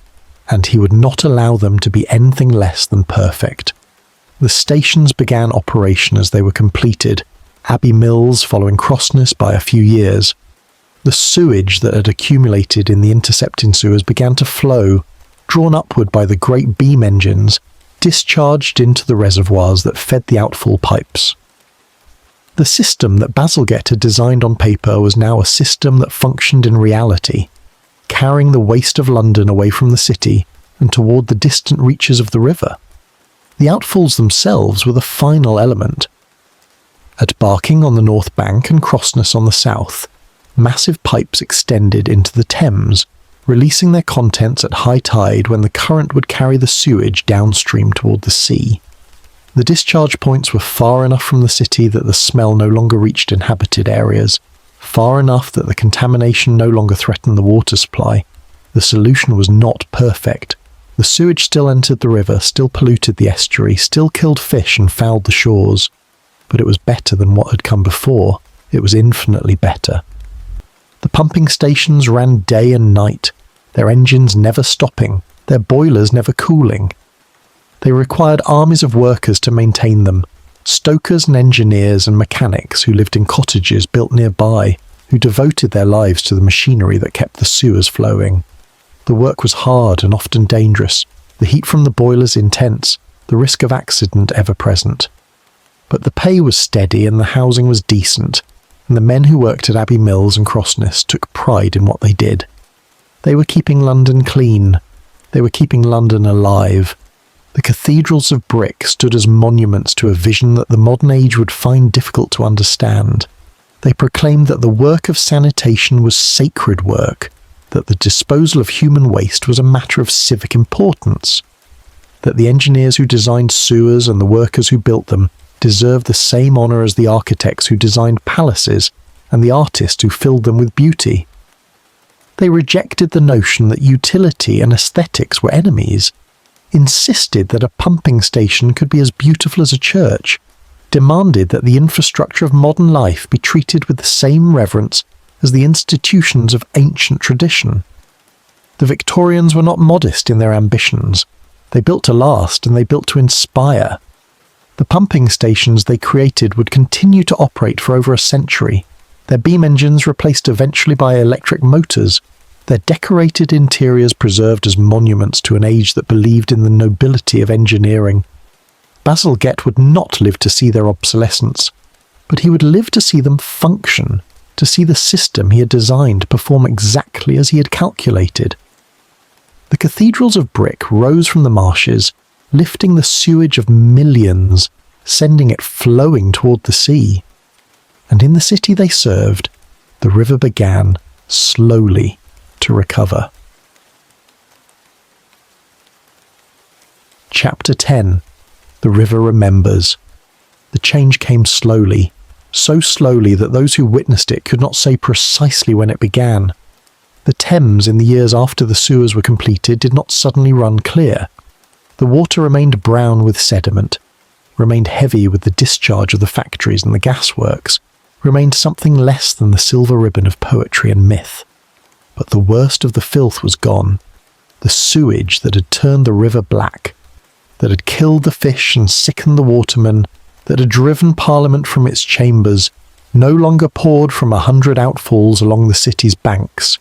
and he would not allow them to be anything less than perfect. The stations began operation as they were completed, Abbey Mills following Crossness by a few years. The sewage that had accumulated in the intercepting sewers began to flow, drawn upward by the great beam engines, discharged into the reservoirs that fed the outfall pipes. The system that Bazalgette had designed on paper was now a system that functioned in reality, carrying the waste of London away from the city and toward the distant reaches of the river. The outfalls themselves were the final element. At Barking on the north bank and Crossness on the south, massive pipes extended into the Thames, releasing their contents at high tide when the current would carry the sewage downstream toward the sea. The discharge points were far enough from the city that the smell no longer reached inhabited areas, far enough that the contamination no longer threatened the water supply. The solution was not perfect. The sewage still entered the river, still polluted the estuary, still killed fish and fouled the shores. But it was better than what had come before. It was infinitely better. The pumping stations ran day and night, their engines never stopping, their boilers never cooling. They required armies of workers to maintain them, stokers and engineers and mechanics who lived in cottages built nearby, who devoted their lives to the machinery that kept the sewers flowing. The work was hard and often dangerous, the heat from the boilers intense, the risk of accident ever present. But the pay was steady and the housing was decent, and the men who worked at Abbey Mills and Crossness took pride in what they did. They were keeping London clean. They were keeping London alive. The cathedrals of brick stood as monuments to a vision that the modern age would find difficult to understand. They proclaimed that the work of sanitation was sacred work, that the disposal of human waste was a matter of civic importance, that the engineers who designed sewers and the workers who built them deserved the same honour as the architects who designed palaces and the artists who filled them with beauty. They rejected the notion that utility and aesthetics were enemies, insisted that a pumping station could be as beautiful as a church, demanded that the infrastructure of modern life be treated with the same reverence as the institutions of ancient tradition. The Victorians were not modest in their ambitions. They built to last and they built to inspire. The pumping stations they created would continue to operate for over a century, their beam engines replaced eventually by electric motors, their decorated interiors preserved as monuments to an age that believed in the nobility of engineering. Bazalgette would not live to see their obsolescence, but he would live to see them function, to see the system he had designed perform exactly as he had calculated. The cathedrals of brick rose from the marshes, lifting the sewage of millions, sending it flowing toward the sea. And in the city they served, the river began, slowly, to recover. Chapter 10. The River Remembers. The change came slowly, so slowly that those who witnessed it could not say precisely when it began. The Thames in the years after the sewers were completed did not suddenly run clear. The water remained brown with sediment, remained heavy with the discharge of the factories and the gasworks, remained something less than the silver ribbon of poetry and myth. But the worst of the filth was gone, the sewage that had turned the river black, that had killed the fish and sickened the watermen, that had driven Parliament from its chambers, no longer poured from 100 outfalls along the city's banks.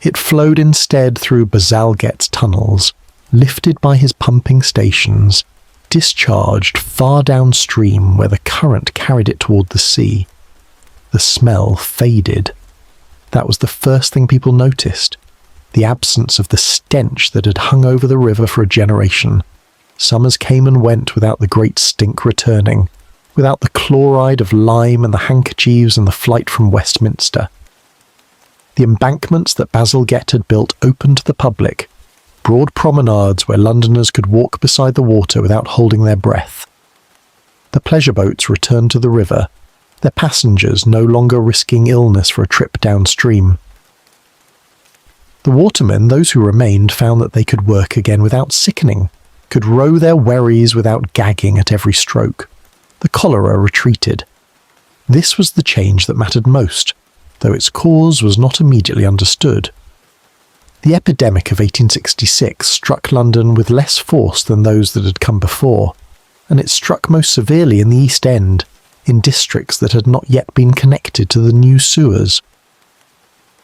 It flowed instead through Bazalgette's tunnels, lifted by his pumping stations, discharged far downstream where the current carried it toward the sea. The smell faded. That was the first thing people noticed, the absence of the stench that had hung over the river for a generation. Summers came and went without the great stink returning, without the chloride of lime and the handkerchiefs and the flight from Westminster. The embankments that Bazalgette had built opened to the public, broad promenades where Londoners could walk beside the water without holding their breath. The pleasure boats returned to the river, their passengers no longer risking illness for a trip downstream. The watermen, those who remained, found that they could work again without sickening, could row their wherries without gagging at every stroke. The cholera retreated. This was the change that mattered most, though its cause was not immediately understood. The epidemic of 1866 struck London with less force than those that had come before, and it struck most severely in the East End, in districts that had not yet been connected to the new sewers.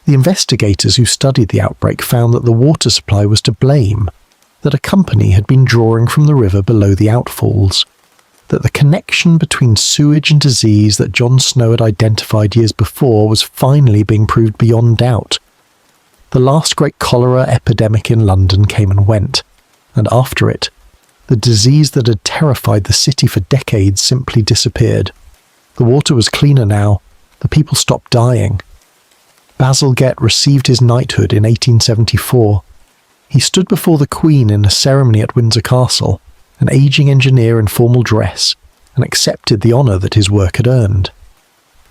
The investigators who studied the outbreak found that the water supply was to blame, that a company had been drawing from the river below the outfalls, that the connection between sewage and disease that John Snow had identified years before was finally being proved beyond doubt. The last great cholera epidemic in London came and went, and after it, the disease that had terrified the city for decades simply disappeared. The water was cleaner now, the people stopped dying. Bazalgette received his knighthood in 1874. He stood before the Queen in a ceremony at Windsor Castle, an ageing engineer in formal dress, and accepted the honour that his work had earned.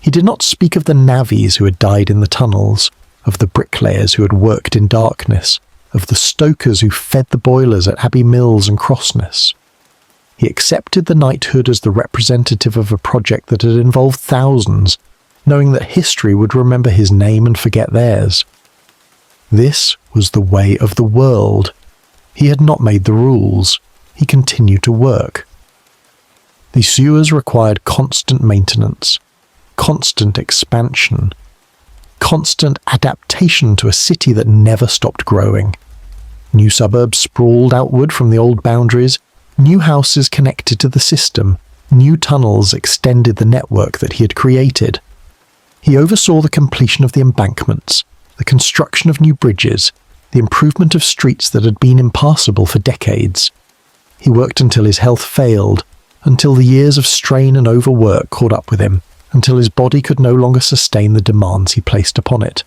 He did not speak of the navvies who had died in the tunnels, of the bricklayers who had worked in darkness, of the stokers who fed the boilers at Abbey Mills and Crossness. He accepted the knighthood as the representative of a project that had involved thousands, knowing that history would remember his name and forget theirs. This was the way of the world. He had not made the rules. He continued to work. The sewers required constant maintenance, constant expansion, constant adaptation to a city that never stopped growing. New suburbs sprawled outward from the old boundaries, new houses connected to the system, new tunnels extended the network that he had created. He oversaw the completion of the embankments, the construction of new bridges, the improvement of streets that had been impassable for decades. He worked until his health failed, until the years of strain and overwork caught up with him, until his body could no longer sustain the demands he placed upon it.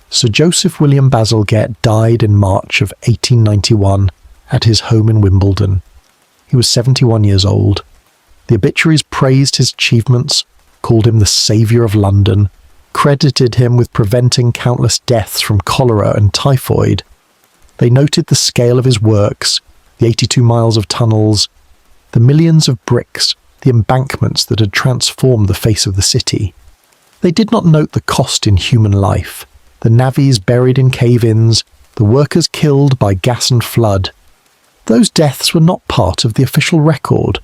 Sir Joseph William Bazalgette died in March of 1891 at his home in Wimbledon. He was 71 years old. The obituaries praised his achievements, called him the saviour of London, credited him with preventing countless deaths from cholera and typhoid. They noted the scale of his works, the 82 miles of tunnels, the millions of bricks, the embankments that had transformed the face of the city. They did not note the cost in human life, the navvies buried in cave-ins, the workers killed by gas and flood. Those deaths were not part of the official record.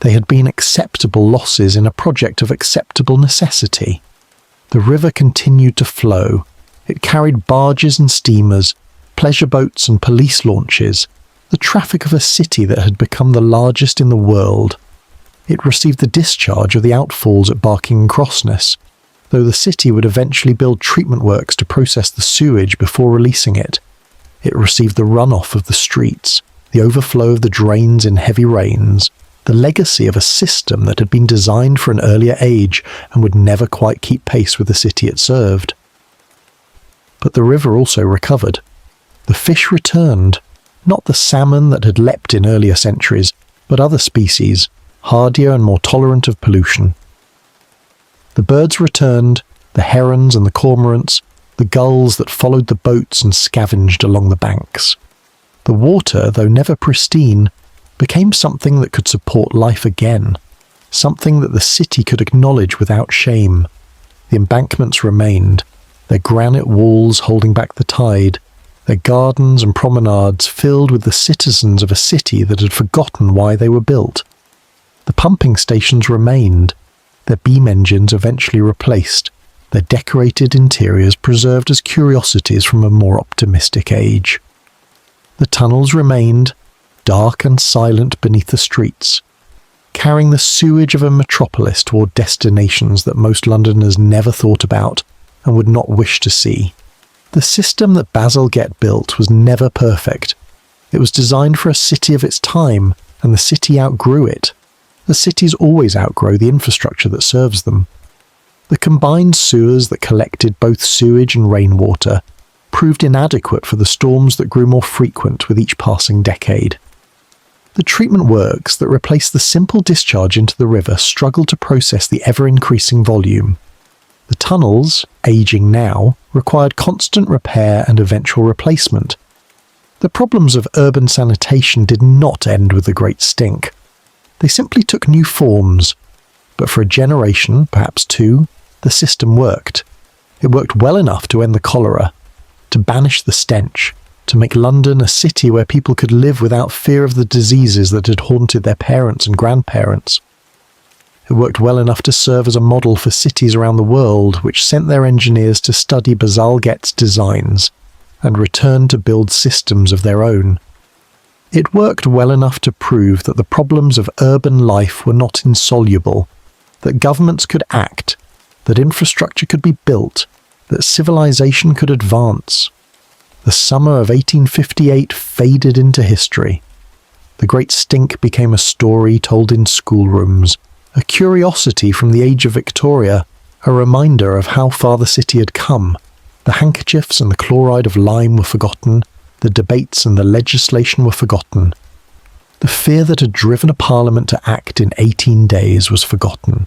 They had been acceptable losses in a project of acceptable necessity. The river continued to flow. It carried barges and steamers, pleasure boats and police launches, the traffic of a city that had become the largest in the world. It received the discharge of the outfalls at Barking and Crossness, though the city would eventually build treatment works to process the sewage before releasing it. It received the runoff of the streets, the overflow of the drains in heavy rains, the legacy of a system that had been designed for an earlier age and would never quite keep pace with the city it served. But the river also recovered. The fish returned, not the salmon that had leapt in earlier centuries, but other species, hardier and more tolerant of pollution. The birds returned, the herons and the cormorants, the gulls that followed the boats and scavenged along the banks. The water, though never pristine, became something that could support life again, something that the city could acknowledge without shame. The embankments remained, their granite walls holding back the tide, their gardens and promenades filled with the citizens of a city that had forgotten why they were built. The pumping stations remained, their beam engines eventually replaced, their decorated interiors preserved as curiosities from a more optimistic age. The tunnels remained, dark and silent beneath the streets, carrying the sewage of a metropolis toward destinations that most Londoners never thought about and would not wish to see. The system that Bazalgette built was never perfect. It was designed for a city of its time, and the city outgrew it. The cities always outgrow the infrastructure that serves them. The combined sewers that collected both sewage and rainwater proved inadequate for the storms that grew more frequent with each passing decade. The treatment works that replaced the simple discharge into the river struggled to process the ever-increasing volume. The tunnels, aging now, required constant repair and eventual replacement. The problems of urban sanitation did not end with the Great Stink. They simply took new forms, but for a generation, perhaps two, the system worked. It worked well enough to end the cholera, to banish the stench, to make London a city where people could live without fear of the diseases that had haunted their parents and grandparents. It worked well enough to serve as a model for cities around the world which sent their engineers to study Bazalgette's designs and returned to build systems of their own. It worked well enough to prove that the problems of urban life were not insoluble, that governments could act, that infrastructure could be built, that civilization could advance. The summer of 1858 faded into history. The Great Stink became a story told in schoolrooms, a curiosity from the age of Victoria, a reminder of how far the city had come. The handkerchiefs and the chloride of lime were forgotten, the debates and the legislation were forgotten. The fear that had driven a parliament to act in 18 days was forgotten.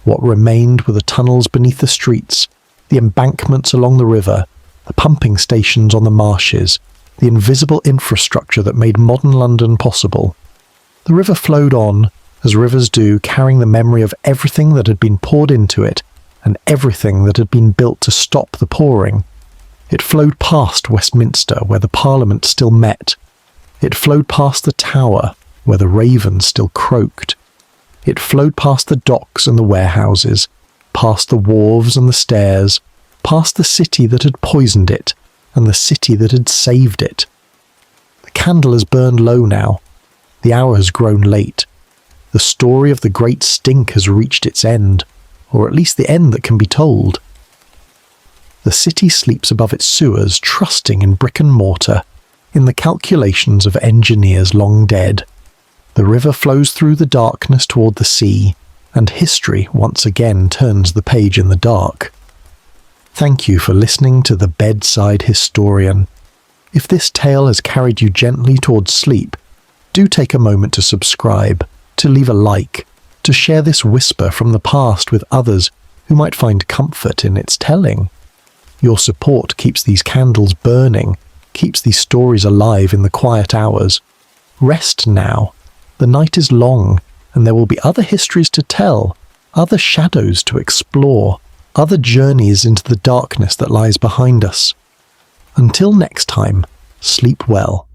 What remained were the tunnels beneath the streets, the embankments along the river, the pumping stations on the marshes, the invisible infrastructure that made modern London possible. The river flowed on, as rivers do, carrying the memory of everything that had been poured into it and everything that had been built to stop the pouring. It flowed past Westminster, where the Parliament still met. It flowed past the Tower, where the ravens still croaked. It flowed past the docks and the warehouses, past the wharves and the stairs, past the city that had poisoned it, and the city that had saved it. The candle has burned low now. The hour has grown late. The story of the Great Stink has reached its end, or at least the end that can be told. The city sleeps above its sewers, trusting in brick and mortar, in the calculations of engineers long dead. The river flows through the darkness toward the sea, and history once again turns the page in the dark. Thank you for listening to the Bedside Historian. If this tale has carried you gently towards sleep, do take a moment to subscribe, to leave a like, to share this whisper from the past with others who might find comfort in its telling. Your support keeps these candles burning, keeps these stories alive in the quiet hours. Rest now. The night is long, and there will be other histories to tell, other shadows to explore, other journeys into the darkness that lies behind us. Until next time, sleep well.